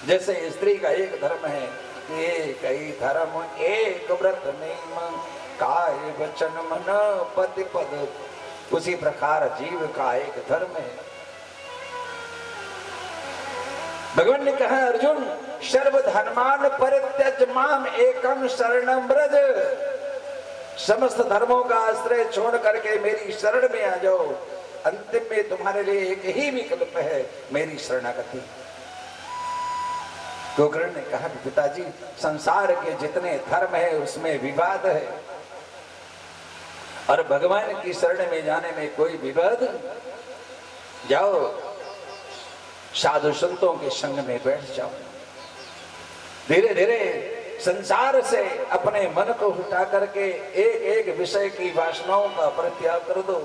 जैसे स्त्री का एक धर्म है, एक ही धर्म एक व्रत नियम काय वचन मन पति पद, उसी प्रकार जीव का एक धर्म है। भगवान ने कहा अर्जुन सर्वधर्मान परित्यज माम एकम शरणम व्रज। समस्त धर्मों का आश्रय छोड़ करके मेरी शरण में आ जाओ। अंतिम में तुम्हारे लिए एक ही विकल्प है, मेरी शरणागति। गोकर्ण ने कहा कि पिताजी संसार के जितने धर्म है उसमें विवाद है, और भगवान की शरण में जाने में कोई विवाद। जाओ साधु संतों के संग में बैठ जाओ। धीरे धीरे संसार से अपने मन को हटा करके एक एक विषय की वासनाओं का परित्याग कर दो।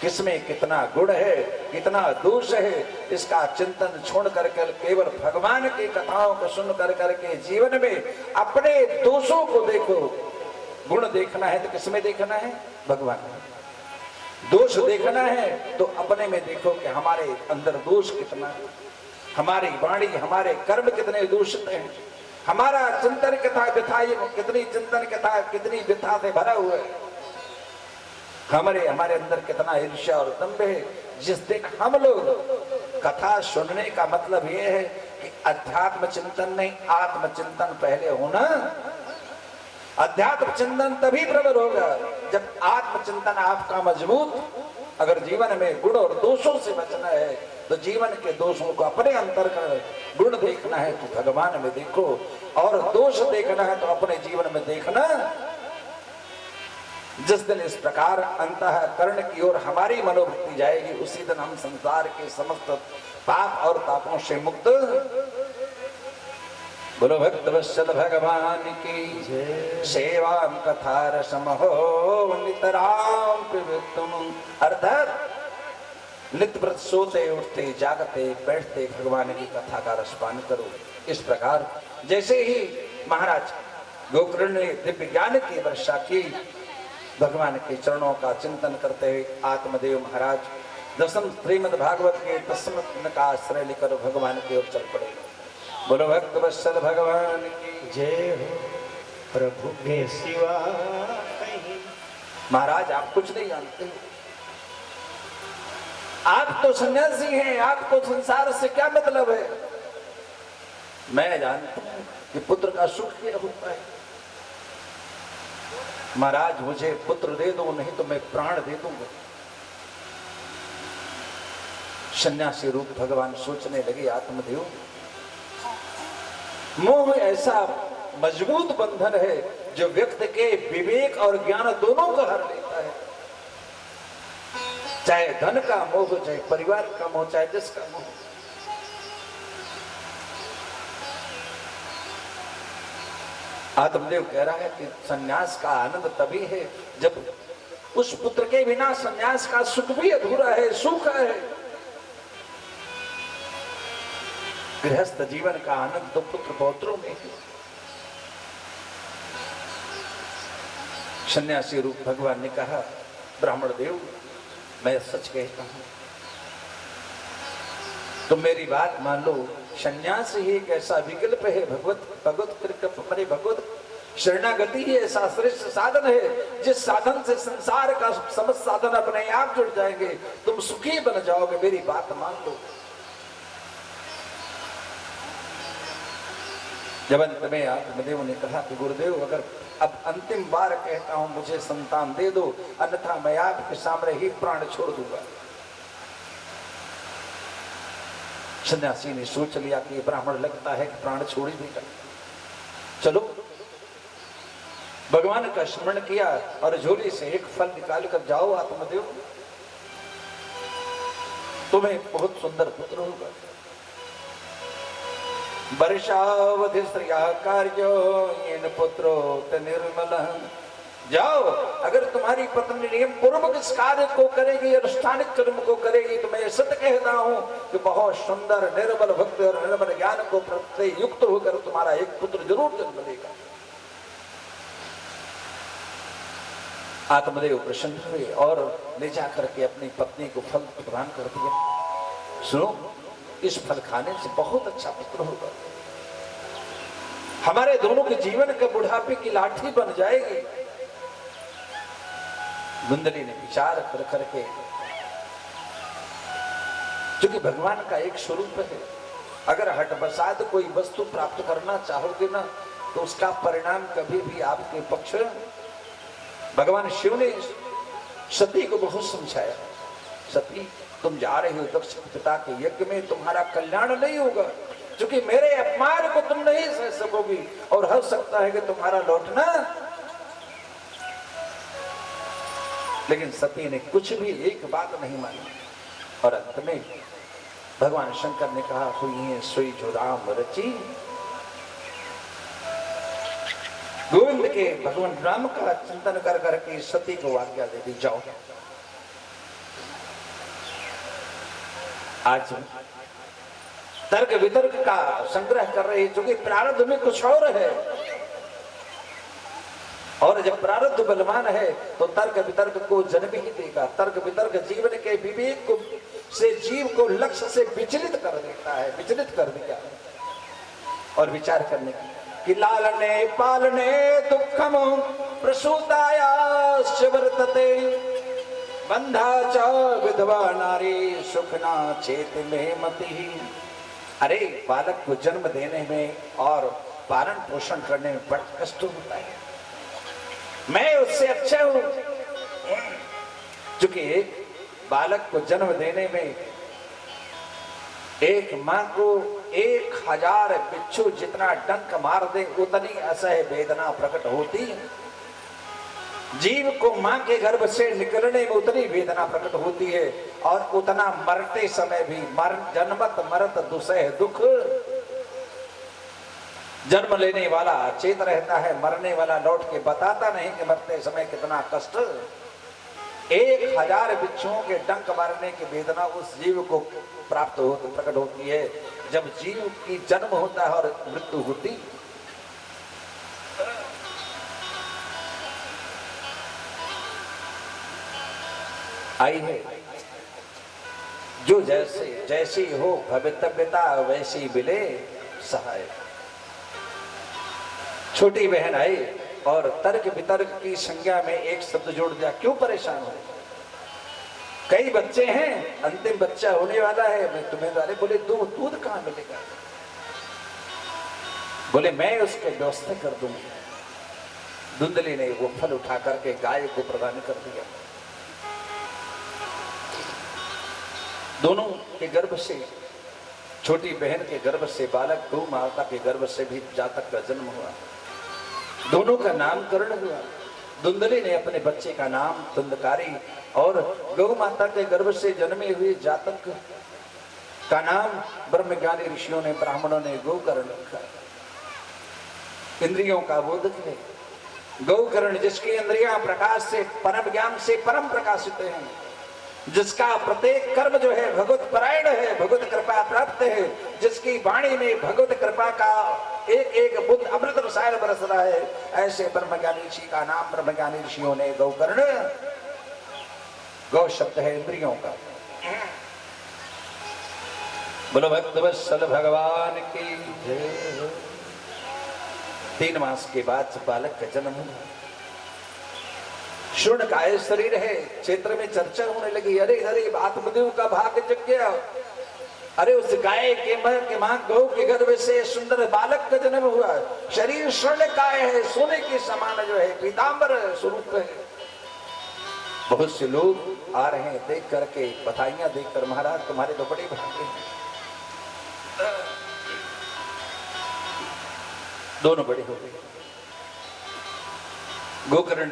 किसमें कितना गुण है, कितना दोष है, इसका चिंतन छोड़ करके केवल भगवान की कथाओं को सुन कर करके जीवन में अपने दोषों को देखो। गुण देखना है तो किसमें देखना है? भगवान में। दोष देखना है तो अपने में देखो कि हमारे अंदर दोष कितना है, हमारी वाणी हमारे कर्म कितने दूषित हैं, हमारा चिंतन कितनी चिंतन कथा कितनी व्यथा से भरा हुआ है, हमारे अंदर कितना ईर्ष्या और दंभ है। जिस दिन हम लोग कथा सुनने का मतलब यह है कि अध्यात्म चिंतन नहीं, आत्मचिंतन पहले होना। अध्यात्म चिंतन तभी प्रबल होगा जब आत्मचिंतन आपका मजबूत। अगर जीवन में गुण और दोषों से बचना है तो जीवन के दोषों को अपने अंतर कर, गुण देखना है तो भगवान में देखो, और दोष देखना है तो अपने जीवन में देखना। जिस दिन इस प्रकार अंतःकरण की ओर हमारी मनोवृत्ति जाएगी, उसी दिन हम संसार के समस्त पाप और तापों से मुक्त। बोलो भक्त वत्सल भगवान की सेवा कथा रसम हो नितराम पिबत्वम। अर्थात नित्य व्रत सोते उठते जागते बैठते भगवान की कथा का रसपान करो। इस प्रकार जैसे ही महाराज गोकर्ण ने दिव्य ज्ञान की वर्षा की, भगवान के चरणों का चिंतन करते हुए आत्मदेव महाराज दसम श्रीमद् भागवत के दसम का आश्रय लेकर भगवान की ओर चल पड़े। बोलो भक्त वत्सल भगवान की जय हो। प्रभु के सिवा कहीं। महाराज आप कुछ नहीं जानते, आप तो सन्यासी हैं, आपको संसार से क्या मतलब है। मैं जानता हूं कि पुत्र का सुख क्या होता है। महाराज मुझे पुत्र दे दो, नहीं तो मैं प्राण दे दूंगा। सन्यासी रूप भगवान सोचने लगे, आत्मदेव मोह ऐसा मजबूत बंधन है जो व्यक्ति के विवेक और ज्ञान दोनों को हर लेता है। चाहे धन का मोह, चाहे परिवार का मोह, चाहे जिसका मोह। आत्मदेव कह रहा है कि सन्यास का आनंद तभी है जब उस पुत्र के बिना सन्यास का सुख भी अधूरा है, सुख है। गृहस्थ जीवन का आनंद तो पुत्र पौत्रों में है। सन्यासी रूप भगवान ने कहा, ब्राह्मण देव मैं सच कहता हूं, तुम मेरी बात मान लो, संन्यास ही एक ऐसा विकल्प है, भगवत शरणागति ही ऐसा श्रेष्ठ साधन है जिस साधन से संसार का समस्त साधन अपने आप जुड़ जाएंगे, तुम सुखी बन जाओगे। मेरी बात मान लो। जब अंत में आत्मदेव ने कहा कि गुरुदेव, अगर अब अंतिम बार कहता हूं मुझे संतान दे दो, अन्यथा मैं आपके सामने ही प्राण छोड़ दूंगा। सन्यासी ने सोच लिया कि ब्राह्मण लगता है कि प्राण छोड़ ही देगा। चलो, भगवान का स्मरण किया और झोली से एक फल निकाल कर जाओ आत्मदेव, तुम्हें बहुत सुंदर पुत्र होगा। वर्षावधि श्रिया कार्यो येन पुत्रो निर्मल। जाओ, अगर तुम्हारी पत्नी नियम पूर्वक इस कार्य को करेगी, अनुष्ठानिक कर्म को करेगी, तो मैं सत्य कहता हूं कि बहुत सुंदर निर्मल भक्ति और निर्मल ज्ञान को प्रत्यय युक्त होकर तुम्हारा एक पुत्र जरूर जन्म लेगा। आत्मदेव प्रसन्न हुए और ले जाकर के अपनी पत्नी को फल प्रदान कर दिया। सुनो, इस फल खाने से बहुत अच्छा पुत्र होगा, हमारे दोनों के जीवन के बुढ़ापे की लाठी बन जाएगी। धुंधली ने विचार कर करके, क्योंकि भगवान का एक स्वरूप है, अगर हट बसात कोई वस्तु प्राप्त करना चाहोगे ना, तो उसका परिणाम कभी भी आपके पक्ष। भगवान शिव ने सती को बहुत समझाया, सती तुम जा रही हो दक्ष पिता के यज्ञ में, तुम्हारा कल्याण नहीं होगा, क्योंकि मेरे अपमान को तुम नहीं सह सकोगी और हो सकता है कि तुम्हारा लौटना। लेकिन सती ने कुछ भी एक बात नहीं मानी और अंत में भगवान शंकर ने कहा, हुई सोई जो राम रची। गोविंद के भगवान राम का चिंतन कर करके सती को आज्ञा दे दी, जाओ। आज तर्क वितर्क का संग्रह कर रहे, क्योंकि प्रारब्ध में कुछ और है, और जब प्रारब्ध बलवान है तो तर्क वितर्क को जन्म ही देगा। तर्क वितर्क जीवन के विवेक को से जीव को लक्ष्य से विचलित कर देता है, विचलित कर दिया और विचार करने की कि लालने पालने दुखम प्रसूताया वर्तते बंधा च विधवा नारी सुखना चेत में मति। अरे, बालक को जन्म देने में और पालन पोषण करने में बड़ा कष्ट होता है, मैं उससे अच्छा हूं। क्योंकि एक बालक को जन्म देने में एक मां को 1000 बिच्छू जितना डंक मार दे, उतनी असह्य वेदना प्रकट होती। जीव को मां के गर्भ से निकलने में उतनी वेदना प्रकट होती है, और उतना मरते समय भी जन्मत मरत दुसह दुख। जन्म लेने वाला चेत रहता है, मरने वाला लौट के बताता नहीं कि मरते समय कितना कष्ट। 1000 बिच्छुओं के डंक मारने की वेदना उस जीव को प्राप्त होती, प्रकट होती है जब जीव की जन्म होता है और मृत्यु होती। आई है, जो जैसे जैसी हो भवितव्यता वैसी मिले सहाय। छोटी बहन आई और तर्क वितर्क की संज्ञा में एक शब्द जोड़ दिया, क्यों परेशान हो? कई बच्चे हैं, अंतिम बच्चा होने वाला है, मैं तुम्हें वाले बोले दूध कहां मिलेगा? बोले मैं उसके व्यवस्था कर दूंगी। धुंधली ने वो फल उठा करके गाय को प्रदान कर दिया। दोनों के गर्भ से, छोटी बहन के गर्भ से बालक, गौ माता के गर्भ से भी जातक का जन्म हुआ। दोनों का नामकरण हुआ। धुंधली ने अपने बच्चे का नाम धुंधकारी और गौ माता के गर्भ से जन्मे हुए जातक का नाम ब्रह्मज्ञानी ऋषियों ने, ब्राह्मणों ने गोकर्ण रखा। इंद्रियों का बोधक है गोकर्ण, जिसकी इंद्रियां प्रकाश से, परम ज्ञान से परम प्रकाशित हैं, जिसका प्रत्येक कर्म जो है भगवत परायण है, भगवत कृपा प्राप्त है, जिसकी वाणी में भगवत कृपा का एक एक बुद्ध अमृत रसायन बरस रहा है, ऐसे ब्रह्मज्ञानी ऋषि का नाम ब्रह्मज्ञानी ऋषियों ने गोकर्ण। गौ शब्द है इंद्रियों का। बोलो भक्तवत्सल भगवान की जय। 3 मास के बाद बालक का जन्म हुआ। शून्यकाय शरीर है, क्षेत्र में चर्चा होने लगी, अरे अरे आत्मदेव का भाग्य जग गया। अरे उस गाय के मां गौ के गर्भ से सुंदर बालक का जन्म हुआ। शरीर स्वर्णकाय है, सोने के समान जो है, पीतांबर स्वरूप है। बहुत से लोग आ रहे हैं देख करके, बधाइयां देकर, महाराज तुम्हारे तो बड़े भाग्य हैं। दोनों बड़े हो गए। गोकर्ण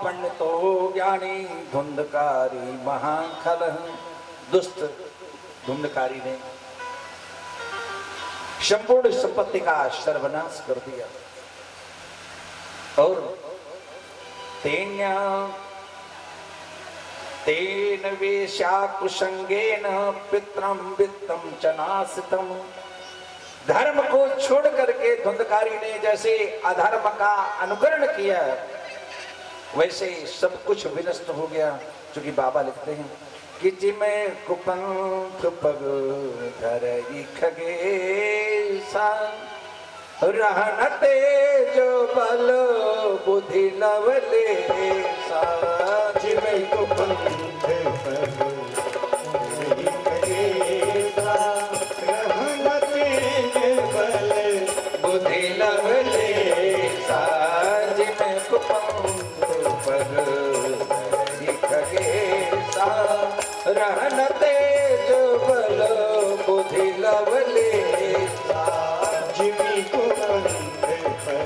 पंडितो ज्ञानी धुंधकारी महाखल। दुष्ट धुंधकारी ने संपूर्ण संपत्ति का सर्वनाश कर दिया। और तेन वेश्याकुसंगेन पित्रम वित्तम च नासितम। धर्म को छोड़ करके धुंधकारी ने जैसे अधर्म का अनुकरण किया, वैसे सब कुछ विनष्ट हो गया। क्योंकि बाबा लिखते हैं कि जिमें कुपंथ पग धरई खगेसा, रहन तेज बल बुद्धि लवलेसा। जिमें कुपंथ पग धरई खगेसा, रहन तेज बल बुद्धि लवलेसा। जिमें कुपंथ पग धरई खगेसा, रहन तेज बल बुद्धि लवलेसा। जिमी कुपंथ पग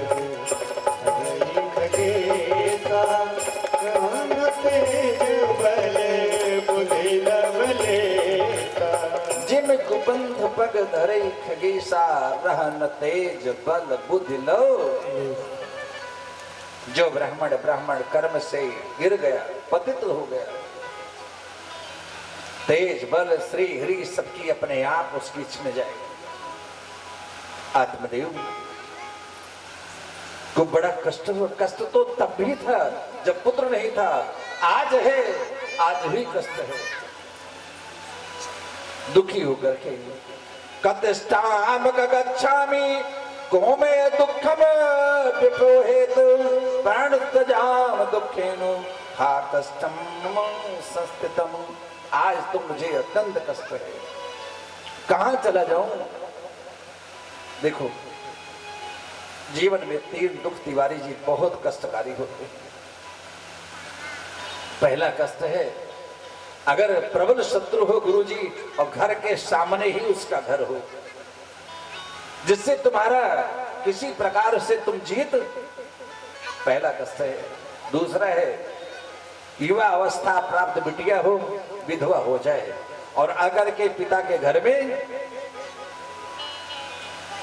धरई खगेसा, रहन तेज बल बुद्धि लवलेसा। जिम कुपंथ पग धरई खगेसा, रहन तेज बल बुद्धि लव। जो ब्राह्मण कर्म से गिर गया, पतित हो गया, तेज बल श्री हरि सबकी अपने आप उसकी छिन जाएगी। आत्मदेव को बड़ा कष्ट हुआ। कष्ट तो तब भी था जब पुत्र नहीं था, आज है, आज भी कष्ट है। दुखी होकर के कतिष्ठाम गच्छामि कोमे दुःखम विपोहेत प्राण तजाम दुखेनु हा कष्टम संस्थितम। आज तो मुझे अत्यंत कष्ट है, कहां चला जाऊं। देखो जीवन में 3 दुख तिवारी जी बहुत कष्टकारी होते हैं। पहला कष्ट है अगर प्रबल शत्रु हो गुरुजी और घर के सामने ही उसका घर हो, जिससे तुम्हारा किसी प्रकार से तुम जीत, पहला कष्ट है। दूसरा है युवा अवस्था प्राप्त बिटिया हो, विधवा हो जाए, और अगर के पिता के घर में।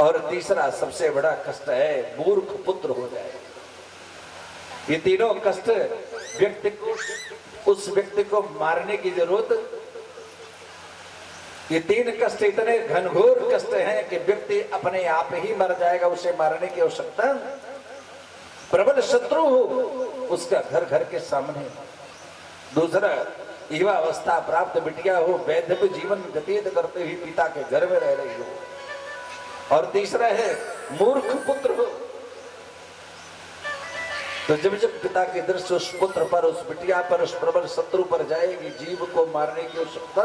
और तीसरा सबसे बड़ा कष्ट है मूर्ख पुत्र हो जाए। ये तीनों कष्ट व्यक्ति को, उस व्यक्ति को मारने की जरूरत। ये 3 कष्ट इतने घनघोर कष्ट हैं कि व्यक्ति अपने आप ही मर जाएगा, उसे मारने की आवश्यकता। प्रबल शत्रु हो, उसका घर घर के सामने। दूसरा युवा अवस्था प्राप्त बिटिया हो, वैधव्य जीवन व्यतीत करते हुए पिता के घर में रह रही हो। और तीसरा है मूर्ख पुत्र हो। तो जब जब पिता की दृष्टि उस पुत्र पर, उस बिटिया पर, उस प्रबल शत्रु पर जाएगी, जीव को मारने की आवश्यकता।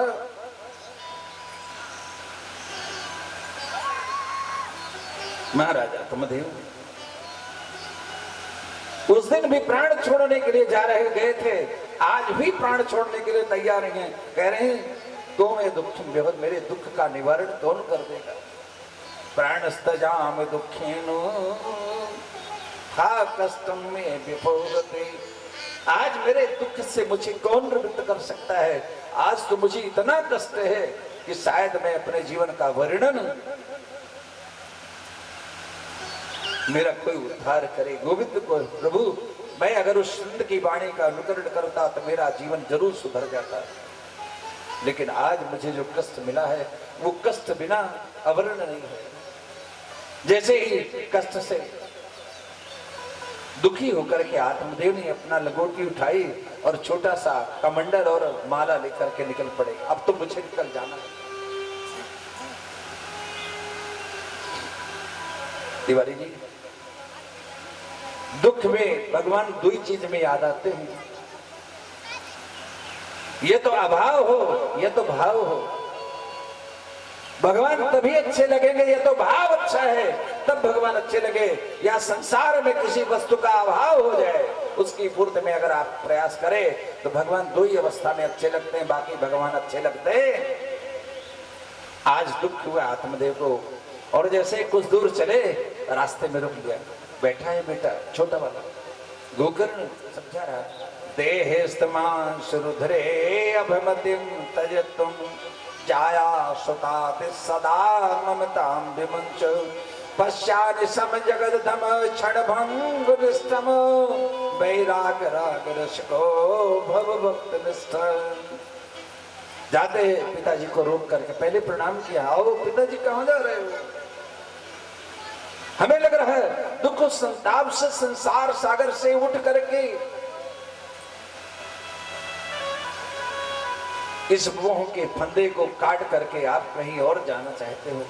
महाराजा तुमदेव उस दिन भी प्राण छोड़ने के लिए जा रहे गए थे, आज भी प्राण छोड़ने के लिए तैयार हैं। कह रहे हैं तो मैं दुख, मेरे दुख का निवारण कौन कर देगा। प्राणस्तजाम दुखेनो हा कष्टम में विपोगते। आज मेरे दुख से मुझे कौन निवृत्त कर सकता है। आज तो मुझे इतना कष्ट है कि शायद मैं अपने जीवन का वर्णन, मेरा कोई उद्धार करे। गोविंद को प्रभु, मैं अगर उस संत की वाणी का अनुकरण करता तो मेरा जीवन जरूर सुधर जाता, लेकिन आज मुझे जो कष्ट मिला है वो कष्ट बिना अवर्ण नहीं है। जैसे ही कष्ट से दुखी होकर के आत्मदेव ने अपना लंगोटी उठाई और छोटा सा कमंडल और माला लेकर के निकल पड़े। अब तो मुझे निकल जाना है। तिवारी जी, दुख में भगवान दो ही चीज में याद आते हैं, ये तो अभाव हो, ये तो भाव हो। भगवान तभी अच्छे लगेंगे, ये तो भाव अच्छा है तब भगवान अच्छे लगे। या संसार में किसी वस्तु का अभाव हो जाए, उसकी पूर्ति में अगर आप प्रयास करें तो भगवान दो ही अवस्था में अच्छे लगते हैं, बाकी भगवान अच्छे लगते हैं। आज दुख हुआ आत्मदेव को, और जैसे कुछ दूर चले रास्ते में रुक गया। बैठा है बेटा छोटा वाला, गोकर्ण समझा रहा, देहेस्तमांश रुद्रे अभमतिम तजतुम जाया सुताति सदा ममतां विमुंच पश्चानि सम जगदधम क्षणभंग निष्ठम वैराग राग रसको भव भक्त निष्ठ। जाते पिताजी को रोक करके पहले प्रणाम किया, आओ पिताजी कहां जा रहे हो? हमें लग रहा है दुख संताप से संसार सागर से उठ करके इस मोह के फंदे को काट करके आप कहीं और जाना चाहते हो।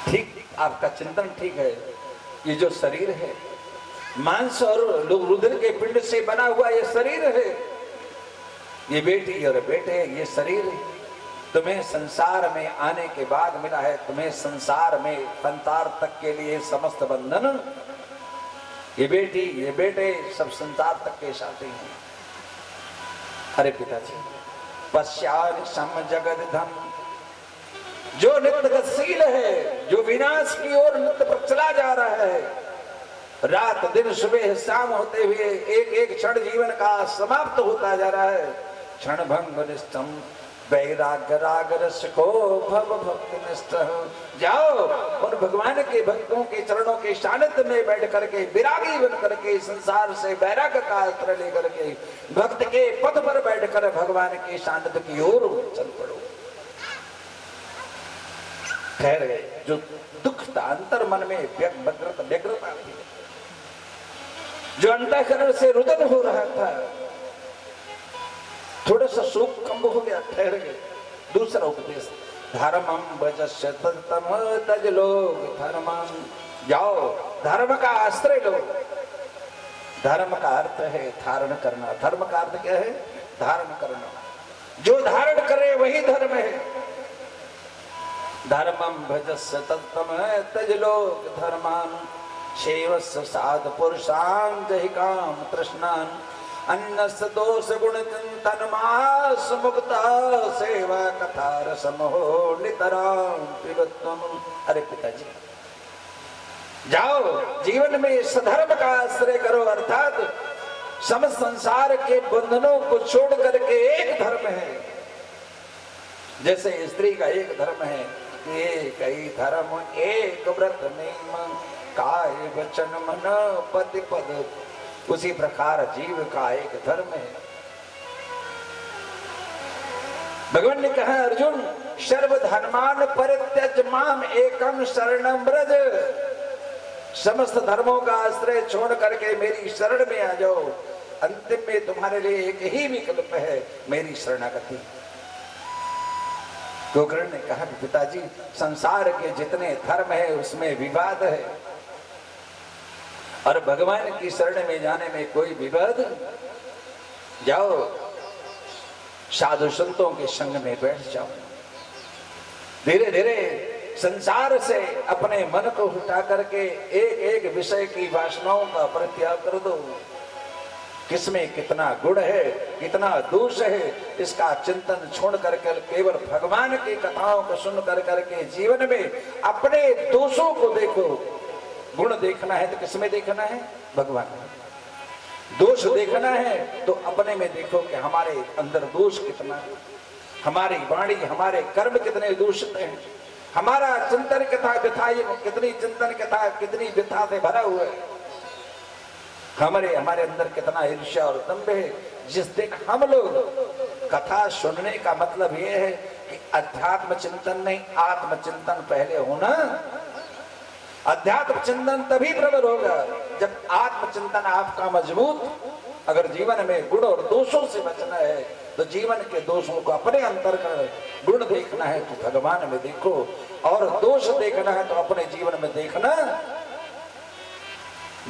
ठीक, आपका चिंतन ठीक है। ये जो शरीर है मांस और रुधिर के पिंड से बना हुआ ये शरीर है, ये बेटी और बेटे ये शरीर तुम्हें संसार में आने के बाद मिला है। तुम्हें संसार में संसार तक के लिए समस्त बंधन, ये बेटी ये बेटे सब संसार तक के साथी हैं। अरे पिताजी, पश्चात सम जगद धम, जो नित्य गतिशील है, जो विनाश की ओर नित्य पर चला जा रहा है, रात दिन सुबह शाम होते हुए एक एक क्षण जीवन का समाप्त होता जा रहा है। क्षण भंग निष्ठम वैराग राग रस को भव भक्त निष्ठ। जाओ उन भगवान के भक्तों के चरणों के सानिध्य में बैठ करके विरागी बन करके संसार से वैराग का अस्त्र लेकर के भक्त के पद पर बैठकर भगवान के सानिध्य की ओर चल पड़ो। ठहर गए। जो दुख था अंतर मन में व्यग्रता थी, जो अंतःकरण से रुदन हो रहा था, थोड़ा सा शोक कम हो गया, ठहर गए। दूसरा उपदेश, धर्मम भजस्य तम तज लोग धर्मम, जाओ धर्म का आश्रय लो। धर्म का अर्थ है धारण करना। धर्म का अर्थ क्या है? धारण करना। जो धारण करे वही धर्म है। धर्मम भजस्य तम तज लोग धर्मान शेवस्य साध पुरुषान जहि काम तृष्णान अन्नस दोष गुण चिंतन मास मुक्ता सेवा कथा रसम हो नितराम पिबत्वम। अरे पिताजी, जाओ जीवन में सधर्म का आश्रय करो, अर्थात समस्त संसार के बंधनों को छोड़ करके एक धर्म है। जैसे स्त्री का एक धर्म है, एक ही धर्म एक व्रत नियम काय वचन मन पति पद, उसी प्रकार जीव का एक धर्म है। भगवान ने कहा, अर्जुन सर्व धर्मान परित्यज माम एकम शरणम व्रज। समस्त धर्मों का आश्रय छोड़ करके मेरी शरण में आ जाओ। अंतिम में तुम्हारे लिए एक ही विकल्प है, मेरी शरणागति। गोकर्ण ने कहा, पिताजी संसार के जितने धर्म है उसमें विवाद है, और भगवान की शरण में जाने में कोई विवाद। जाओ साधु संतों के संग में बैठ जाओ। धीरे धीरे संसार से अपने मन को हटा करके एक एक विषय की वासनाओं का परित्याग कर दो। किसमें कितना गुण है, कितना दोष है, इसका चिंतन छोड़ करके केवल भगवान की कथाओं को सुन कर करके जीवन में अपने दोषों को देखो। गुण देखना है तो किसमें देखना है? भगवान में। दोष देखना है तो अपने में देखो कि हमारे अंदर दोष कितना है, हमारी वाणी हमारे कर्म कितने दूषित हैं, हमारा चिंतन कितनी चिंतन कितनी व्यथा से भरा हुआ है, हमारे अंदर कितना ईर्ष्या और दंभ है। जिस दिन हम लोग कथा सुनने का मतलब यह है कि अध्यात्म चिंतन नहीं, आत्मचिंतन पहले होना। अध्यात्म चिंतन तभी प्रबल होगा जब आत्मचिंतन आपका मजबूत। अगर जीवन में गुण और दोषों से बचना है तो जीवन के दोषों को अपने अंतर कर, गुण देखना है तो भगवान में देखो, और दोष देखना है तो अपने जीवन में देखना।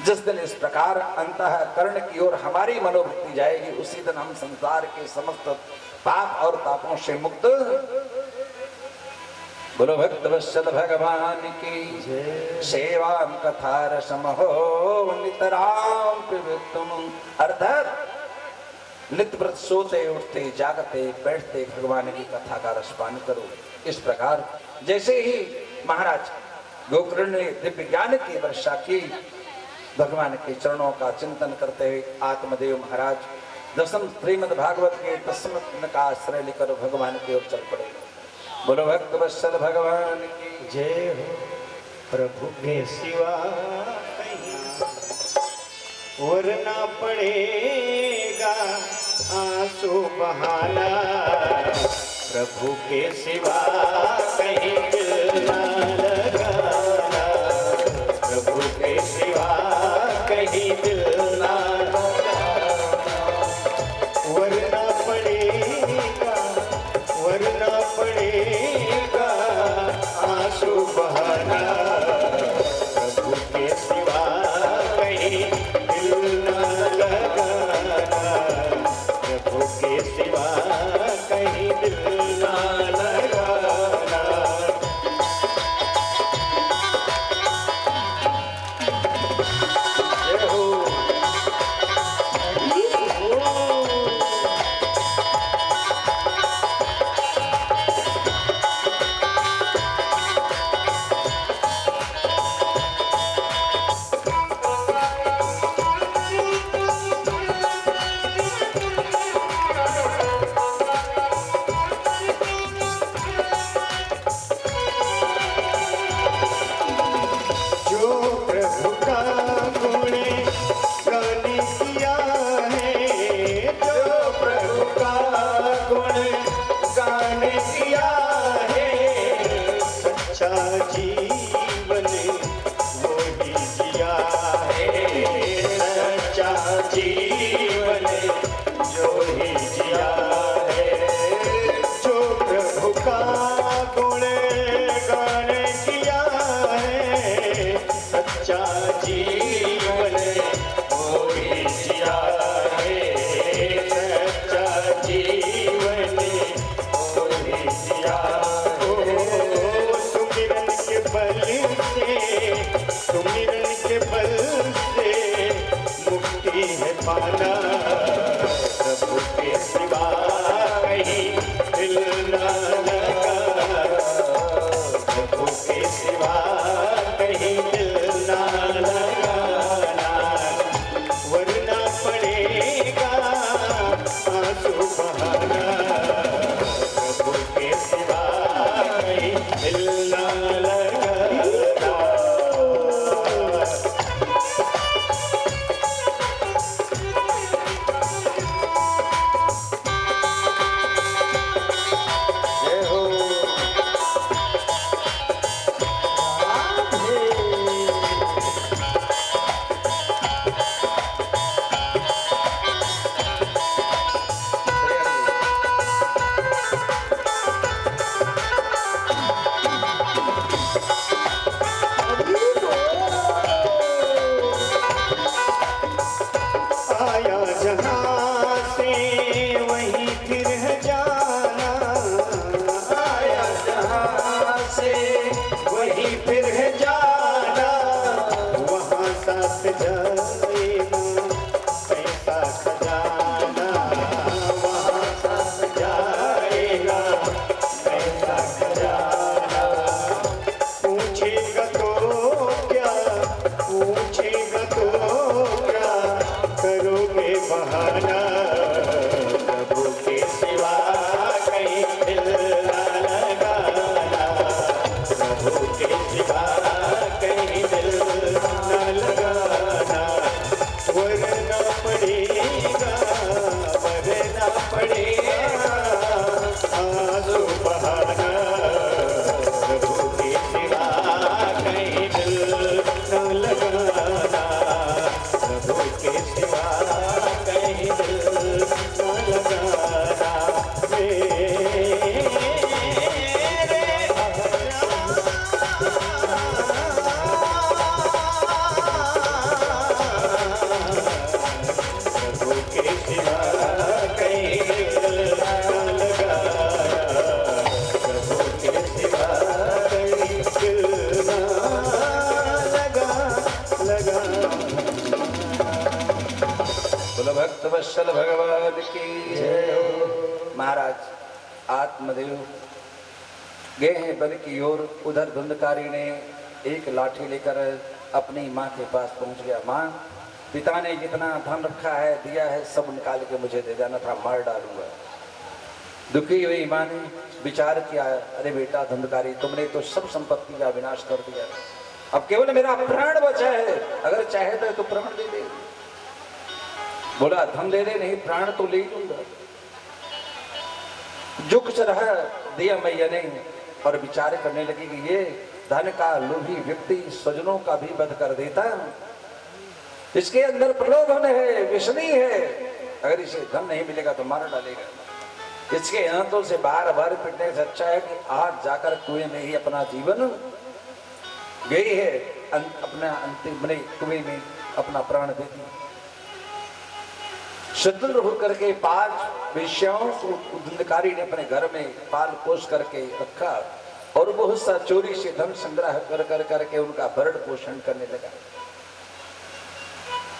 जिस दिन इस प्रकार अंतःकरण की ओर हमारी मनोवृत्ति जाएगी उसी दिन हम संसार के समस्त पाप और तापों से मुक्त। बोलो भक्त वत्सल भगवान की सेवा कथा रसमहो नितराम प्रवृत्तम। अर्थात नित्य व्रत सोते उठते जागते बैठते भगवान की कथा का रसपान करो। इस प्रकार जैसे ही महाराज गोकर्ण ने दिव्य ज्ञान की वर्षा की, भगवान के चरणों का चिंतन करते हुए आत्मदेव महाराज दसम श्रीमद् भागवत के दसम का आश्रय लेकर भगवान की ओर चल पड़े। बोलो भक्त वत्सल भगवान की जय हो। प्रभु के सिवा कहीं और ना पड़ेगा आंसू बहाना, प्रभु के सिवा कहीं दिल ना लगाना, प्रभु के सिवा कहीं दिल ना लगाना। वरना पड़ेगा, वरना पड़ेगा आंसू बहाना, प्रभु के सिवा कहीं दिल ना लगाना, प्रभु के सिवा कहीं दिल ना लगाना। जय हो। जो प्रभु का गुण गान किया है, जो प्रभु का गुण गान किया है, सच्चा जीवन वो ही जिया है, सच्चा जीवन जो ही जिया है। जो प्रभु का गुण गान किया है, सच्चा जीवन वो ही जिया है, सच्चा जीवन वो ही जिया। ओ सुमिरन के बल से, सुमिरन के बल से मुक्ति है पाना, प्रभु के सिवा कहीं दिल ना लगाना, प्रभु के सिवा कहीं दिल ना लगाना। वरना पड़ेगा आंसू बहाना, प्रभु के सिवा कहीं दिल ना लगाना। जय हो। आया जहाँ से वहीं फिर है जाना, आया जहाँ से वहीं फिर है जाना। वहाँ साथ जाएगा पैसा खजाना, वहाँ साथ जाएगा पैसा खजाना। पूछेगा तो क्या, पूछेगा तो क्या करोगे बहाना, प्रभु के सिवा कहीं दिल ना लगाना, प्रभु के सिवा कहीं दिल ना लगाना। वरना पड़ेगा, वरना पड़ेगा आंसू बहाना, प्रभु के सिवा कहीं दिल के सिवा कहीं दिल ना लगाया, प्रभु के सिवा कहीं दिल ना लगा। बोलो भक्त वत्सल भगवान की जय हो। महाराज आत्मदेव गए हैं वन की ओर। उधर धुंधकारी ने एक लाठी लेकर अपनी माँ के पास पहुंच गया। माँ, पिता ने जितना धन रखा है दिया है सब निकाल के मुझे दे देना था, मार डालूंगा। दुखी हुई माँ ने विचार किया, अरे बेटा धुंधकारी, तुमने तो सब संपत्ति का विनाश कर दिया, अब केवल मेरा प्राण बचा है, अगर चाहे तो प्राण दे दे। बोला धन दे दे, नहीं प्राण तो ले लूंगा। झुक रहा दिया मैया ने और विचार करने लगी कि ये धन का लोभी व्यक्ति स्वजनों का भी वध कर देता, इसके अंदर प्रलोभन है, विषमी है, अगर इसे धन नहीं मिलेगा तो मार डालेगा। इसके हाथों से बार बार पिटने से अच्छा है कि आज जाकर कुएं में ही अपना जीवन गई है, अपना अंतिम बने कुएं में अपना प्राण दे दिया। शत्रु होकर के 5 वेश्याओं को धुंधकारी ने अपने घर में पाल पोष करके रखा और बहुत सा चोरी से धन संग्रह कर करके उनका भरण पोषण करने लगा।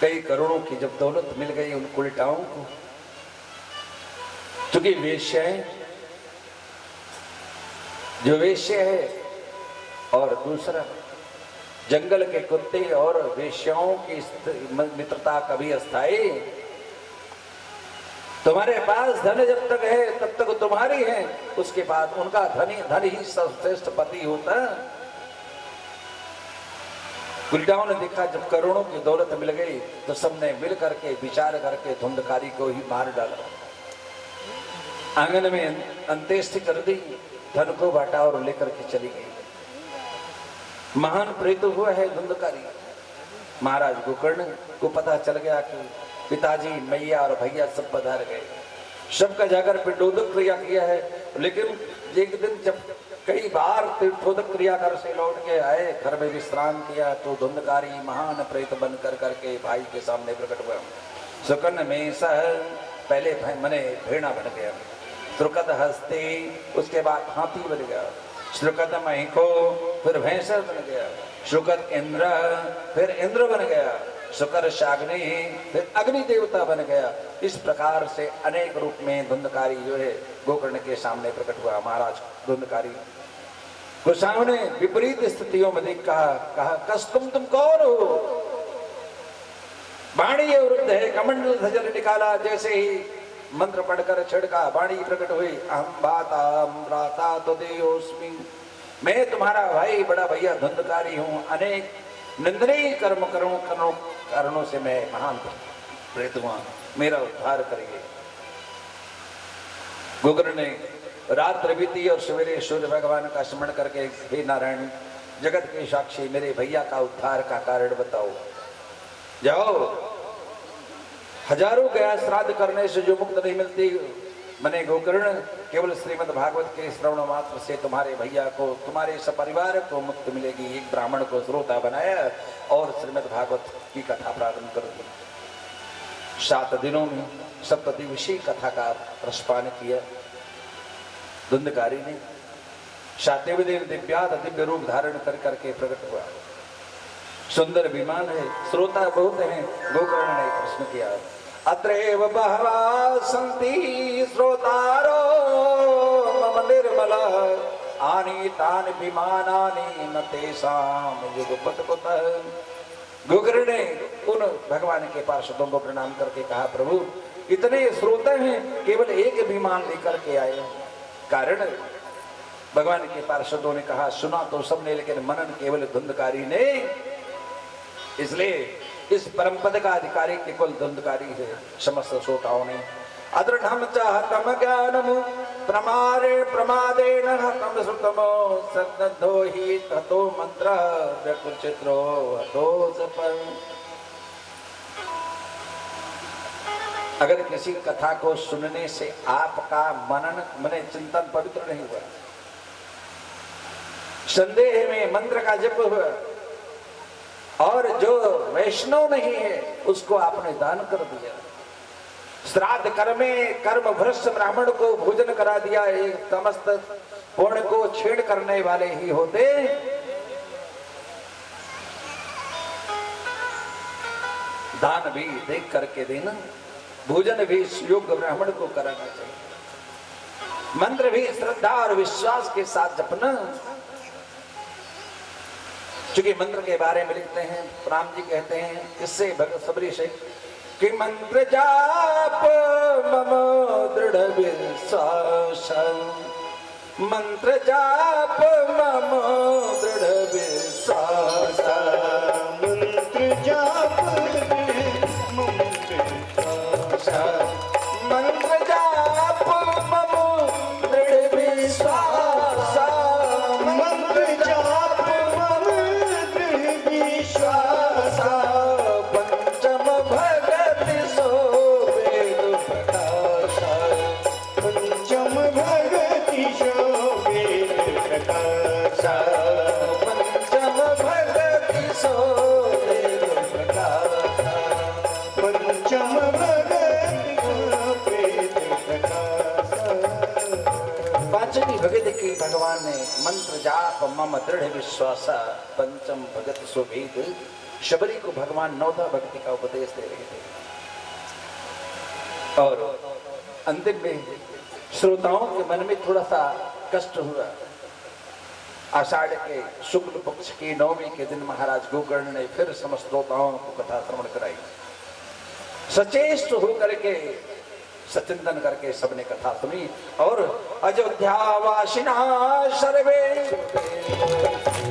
कई करोड़ों की जब दौलत मिल गई उन उल्टाओं को, क्योंकि वेश्याएं जो वेश्या है और दूसरा जंगल के कुत्ते और वेश्याओं की मित्रता कभी अस्थायी। तुम्हारे पास धन जब तक है तब तक तुम्हारी है, उसके बाद उनका धन ही सर्वश्रेष्ठ पति होता। उल्टाओं ने देखा जब करोड़ों की दौलत मिल गई तो सबने मिल करके विचार करके धुंधकारी को ही मार डाला। आंगन में अंत्येष्टि कर दी, धन को बांटा और लेकर के चली गई। महान प्रेत हुआ है धुंधकारी। महाराज गोकर्ण को पता चल गया कि पिताजी मैया और भैया सब पधार गए, सबका जाकर पिंडोदक क्रिया किया है। लेकिन एक दिन जब कई बार तीर्थोदक क्रिया कर से लौट के आए, घर में विश्राम किया, तो धुंधकारी महान प्रेत बन कर करके भाई के सामने प्रकट हुआ। सुकन में सह पहले मने भेड़ा बन गया, श्रुकद हस्ते उसके बाद हाथी बन गया, श्रुकद महिको फिर भैंसा बन गया, शुकद इंद्र फिर इंद्र बन गया, शुकर शाग्नि फिर अग्नि देवता बन गया। इस प्रकार से अनेक रूप में धुंधकारी जो है गोकर्ण के सामने प्रकट हुआ। महाराज धुंधकारी को सामने विपरीत स्थितियों में देख कहा कस्तुम तुम कौन हो? वाणी वृद्ध है, कमंडल धजल निकाला, जैसे ही मंत्र पढ़कर छिड़का वाणी प्रकट हुई। अहम बाता तो देयोस्मि, मैं तुम्हारा भाई बड़ा भैया धुंधकारी हूँ, अनेक निंदनीय कारणों से मैं महान प्रेत हुआ, मेरा उद्धार करिए। गोकर्ण ने रात्र बीती और सवेरे सूर्य भगवान का स्मरण करके, हे नारायण जगत के साक्षी, मेरे भैया का उद्धार का कारण बताओ। जाओ, हजारों गया श्राद्ध करने से जो मुक्त नहीं मिलती, मैंने गोकर्ण केवल श्रीमद् भागवत के श्रवण मात्र से तुम्हारे भैया को, तुम्हारे सपरिवार को मुक्त मिलेगी। एक ब्राह्मण को श्रोता बनाया और श्रीमद् भागवत की कथा प्रारंभ कर दी। 7 दिनों में सप्तदिवसीय कथा का रसपान किया धुंधकारी ने। 7वें दिन दिव्य रूप धारण कर करके प्रकट हुआ। सुंदर विमान है, श्रोता बहुत हैं। गोकर्ण ने प्रश्न किया, अत्रैव बहवः सन्ति श्रोतारो मम निर्मला, आनीतानि विमानानि न तेषां युगपत् कुतः। गोकर्ण ने उन भगवान के पार्षदों को प्रणाम करके कहा, प्रभु इतने श्रोता हैं, केवल एक विमान लेकर के आए। कारण भगवान के पार्षदों ने कहा, सुना तो सबने लेकिन मनन केवल धुंधकारी ने, इसलिए इस परम पद का अधिकारी केवल धुंधकारी है। समस्त श्रोताओं ने अदृढ़ चाहतम ज्ञानम प्रमारे प्रमादेन हतम श्रुतमो सद्दो ही ततो मंत्र व्यकुचित्रो हतो सपन। अगर किसी कथा को सुनने से आपका मनन मने चिंतन पवित्र नहीं हुआ, संदेह में मंत्र का जप हुआ और जो वैष्णव नहीं है उसको आपने दान कर दिया, श्राद्ध कर्म भ्रष्ट ब्राह्मण को भोजन करा दिया, एक समस्त पुण्य को छेड़ करने वाले ही होते। दान भी देख करके देना, भोजन भी योग्य ब्राह्मण को कराना चाहिए, मंत्र भी श्रद्धा और विश्वास के साथ जपना। चूंकि मंत्र के बारे में लिखते हैं, राम जी कहते हैं इससे भगत सबरी से कि मंत्र जाप मम दृढ़ विश्वास, मंत्र जाप मम दृढ़ विश्वास, मंत्र जाप मंत्र जाप मम दृढ़ विश्वास, मंत्र जाप मम दृढ़ विश्वास, पंचम भगत सो वेद प्रकाश, पंचम भगति शो वेद प्रकाश, पंचम भगत सो वेद प्रकाश, पंचम भगति शो वेद प्रकाश। पांचवी भगत की भगवान ने मंत्र जाप मम दृढ़ विश्वास पंचम भगत सो वेद, शबरी को भगवान नौधा भक्ति का उपदेश दे रहे थे। और अंतिम में श्रोताओं के मन में थोड़ा सा कष्ट हुआ। आषाढ़ के शुक्ल पक्ष की नवमी के दिन महाराज गोकर्ण ने फिर समस्त श्रोताओं को कथा श्रवण कराई। सचेष्ट होकर के सचिंतन करके सबने कथा सुनी और अयोध्यावासिना सर्वे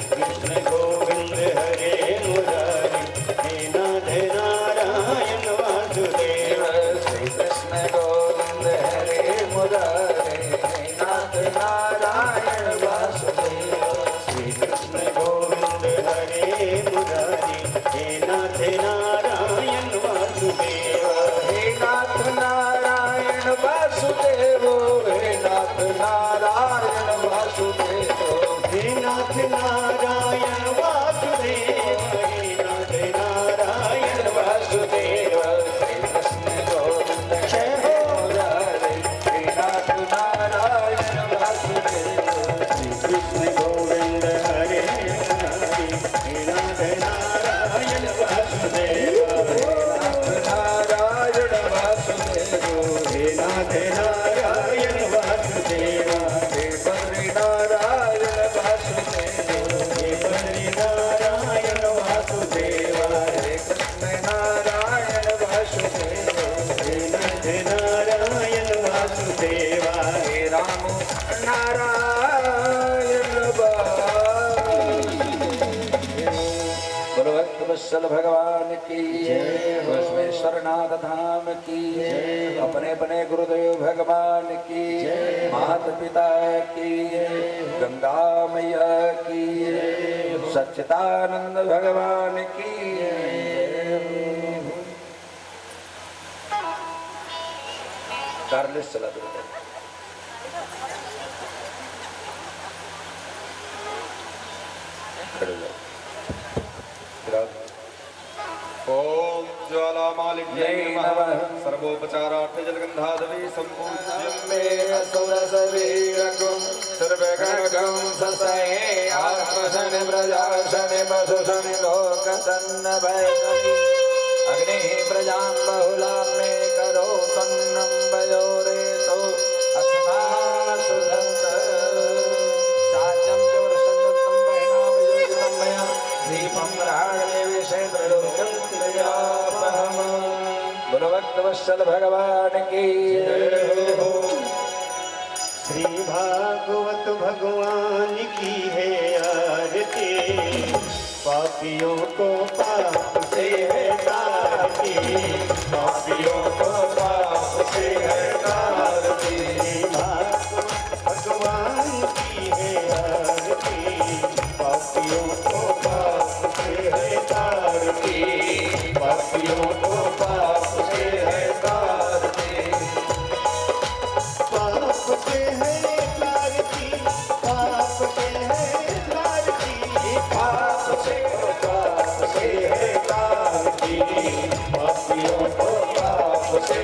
कृष्ण गोविंद हरे मुरारी, हे नाथ नारायण वासुदेव, श्री कृष्ण गोविंद हरे मुरारे, हे नाथ नारायण वासुदेव, श्री कृष्ण गोविंद हरे मुरारी, हे नाथ नारायण वासुदेव, हे नाथ नारायण वासुदेव, हे नाथ नारायण वासुदेव, हे नाथ नारायण वासुदेव, हे नाथ नारायण वासुदेव, श्री कृष्ण गोविंद हरे मुरारे, हे नाथ नारायण वासुदेव, श्री कृष्ण गोविंद हरे मुरारी, हे नाथ नारायण वासुदेव, नारायण वासुदेव, हे नाथ नारायण वासुदेव, हे बद्री नारायण वासुदेव, हे बद्री नारायण वासुदेव, हे कृष्ण नारायण वासुदेव, हे नाथ नारायण वासुदेव, हे राम नारायण बोलो भक्त वत्सल भगवान की विश्वेश्वर नाथ धाम की, अपने अपने गुरुदेव भगवान की, माता पिता की, गंगा मैया की, सच्चिदानंद भगवान की। कारलेस चला दो खड़े हो जाओ। ओम ज्वालामालिन्यै नमः। नमः। सर्वोपचारार्थ जलगंधादवि संपूज्यं मे असुरसवीरकुं सर्वगणगं ससये आत्मशन प्रजाशन पशुशन लोकसन्नभयसनि अग्निः प्रजां बहुलां मे करो तन्नं वयोरेतो अस्मासु दत्त सात्यं च वर्षन्नतं परिणामयोजितं मया दीपं प्राणे विषेन्द्रलोकं तिलयापहम्। बोलो भक्त वत्सल भगवान की जय हो। श्री भागवत भगवान की है आरती, पापियों को पाप से है तारती, पापियों को पाप से है तारती। श्री भागवत भगवान की है आरती, पापियों को पाप से है तारती, पापियों को पाप से है तारती। पाप से है तारती, पाप से है तारती, पाप से है तारती, पापियों को पाप से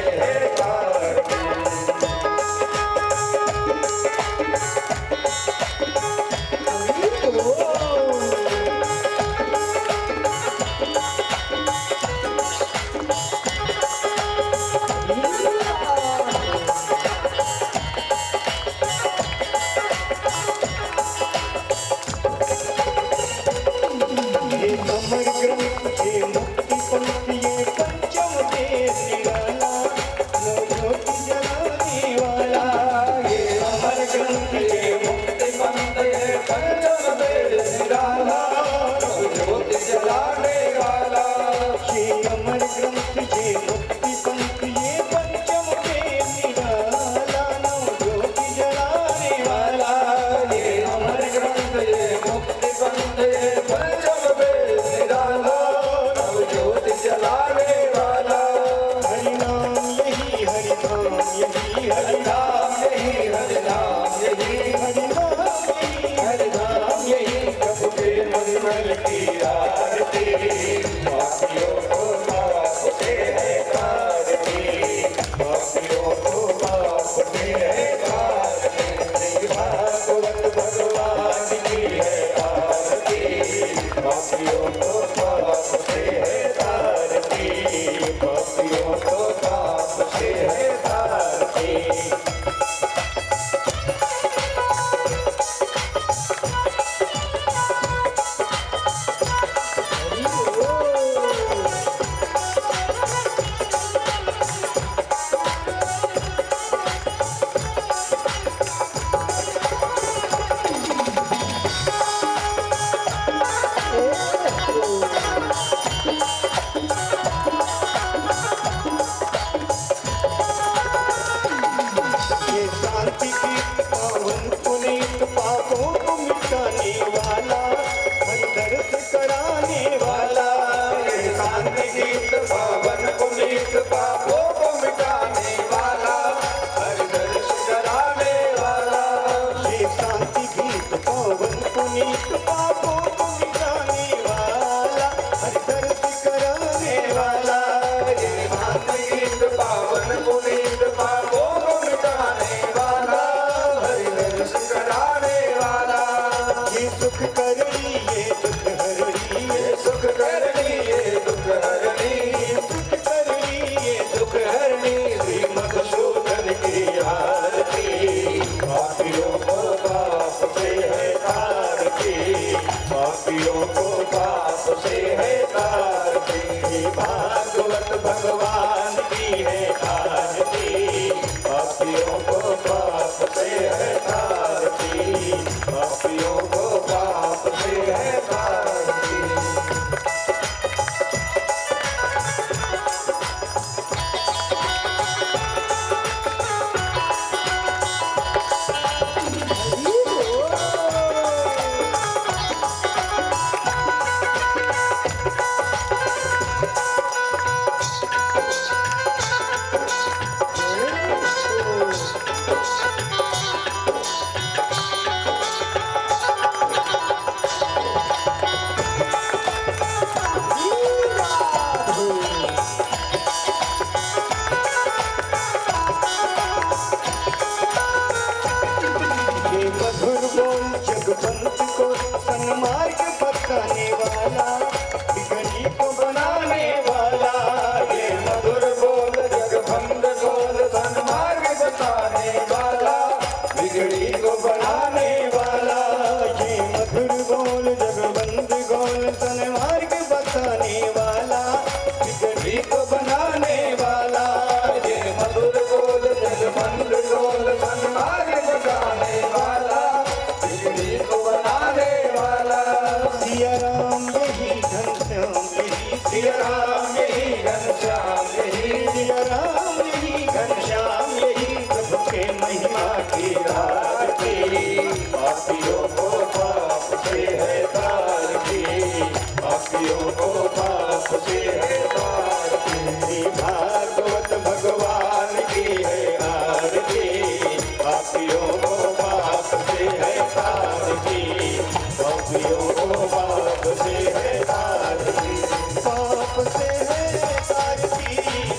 पाप से है तारती,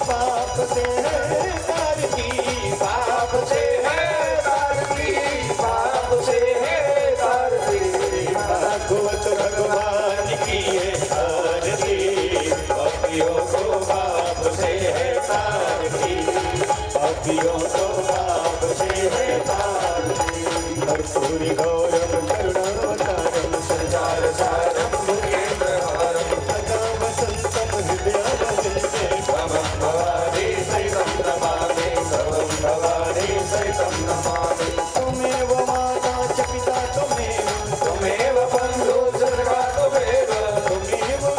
पाप से है तारती। पापियों को पाप से है तारती। कर्पूरी गौरम करुणावतारम संसार सारम भुजगेन्द्रहारम सदा वसंतम हृदयारविन्दे भवं भवानी सहितं नमामि भवं भवानी सहितं नमामि। त्वमेव माता च पिता त्वमेव बन्धु सर्वा त्वमेव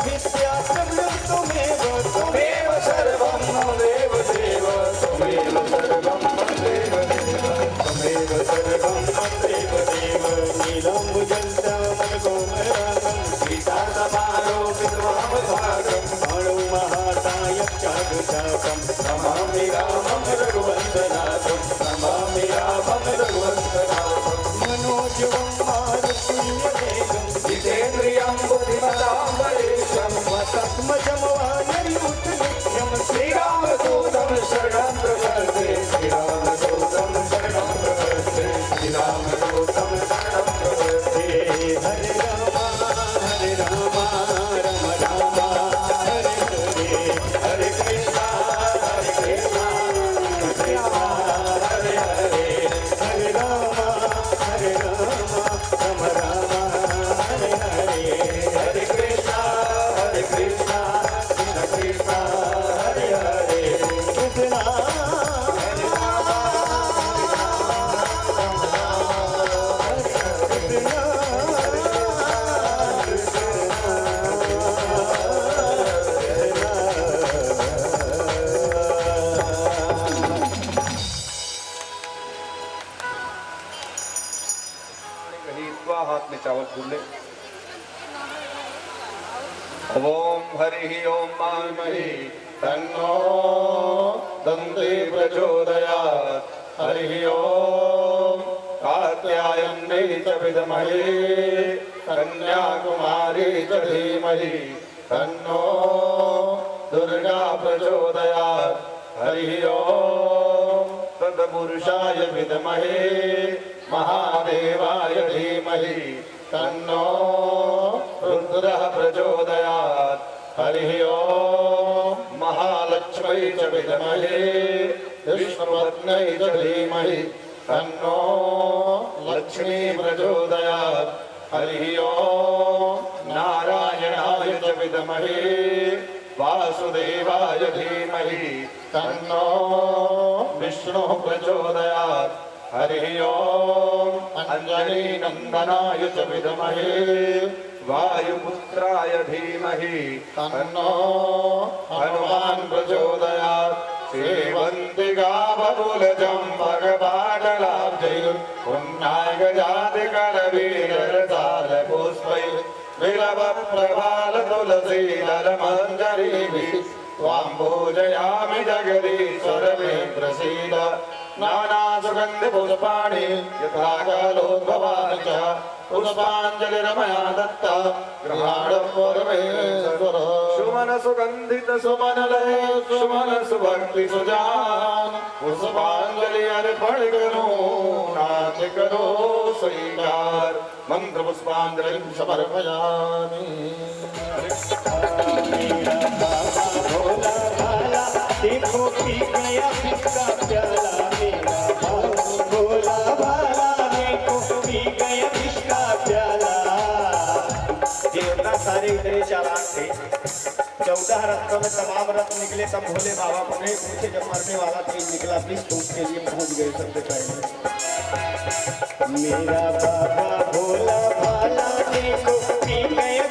विद्या सर्वं त्वमेव सर्वं मम देव देव त्वमेव सर्वं मम देव देव त्वमेव सर्वं मम देव देव। नीलाम्बुजन्तमनकोमरागं सीतासमारोपितवामभागं भाणो महासायक्चारुचापं नमामि रामं रघुवंशनाथं नमामि रामं रघुवंशनाथं। मनोजवं मारुतुल्यवेगं जितेन्द्रियं बुद्धिमतां वरिष्ठं वसत्मजं वानरयूथनित्यं श्रीरामदूतं शरणं प्रपद्ये श्रीरामदूतं शरणं प्रपद्ये श्रीरामदूतं शरणं प्रपद्ये। हरे राम राम राम हरे हरे हरे कृष्णा कृष्णा हरे हरे हरे राम राम राम हरे हरे हरे कृष्णा कृष्णा कृष्णा हरे हरे कृष्णा गृहीत्वा हाथ में चावल फूल ले। ओम हरि ओम मामहि तन्नो दन्ते प्रचोदयात्। हरि ओम कात्यायने च विद्महे कन्याकुमारी च धीमहि तन्नो दुर्गा प्रचोदयात्। हरि ओम तत्पुरुषाय विद्महे महादेवाय धीमहि तन्नो रुद्रः प्रचोदयात्। हरि ओम महालक्ष्मी च विद्महे विष्णुपत्न्यै च धीमहि तन्नो लक्ष्मी प्रचोदयात्। हरि ओम नारायणाय च विद्महे वासुदेवाय धीमहि तन्नो विष्णुः प्रचोदयात्। हरि ओम अंजनी नंदनाय च विद्महे वायुपुत्राय धीमहि तन्नो हनुमान् प्रचोदयात्। सेवन्तिका बबूलजं भगवाटलाब्जैः पुण्डाङ्गजातिकरवीररसालपुष्पैः विलवप्रभालतुलसीदलमञ्जरीभिः त्वां पूजयामि जगदीश्वर मे प्रसीद। नानासुगन्धिपुष्पाणि यथा कालोद्भवानि च पुष्पाञ्जलिर्मया दत्ता गृहाणं परमेश्वर। सुमन सुगन्धित सुमनलय सुमन सुभक्ति सुजान पुष्पाञ्जलि अर्पण करो नाथ करो स्वीकार। मंत्र पुष्पाञ्जलि समर्पयामि। भोला भाला देखो पी गया किसका प्याला मेरा भोला भाला देखो पी गया किसका प्याला। देवता सारे उतरे चालाक थे। 14 रत्नों में तमाम रत्न निकले तब भोले बाबा को नहीं पूछे जब मरने वाला तेज निकला प्लीज तो उसके लिए पहुंच गए सबसे पहले। मेरा बाबा भोला भाला देखो पी गया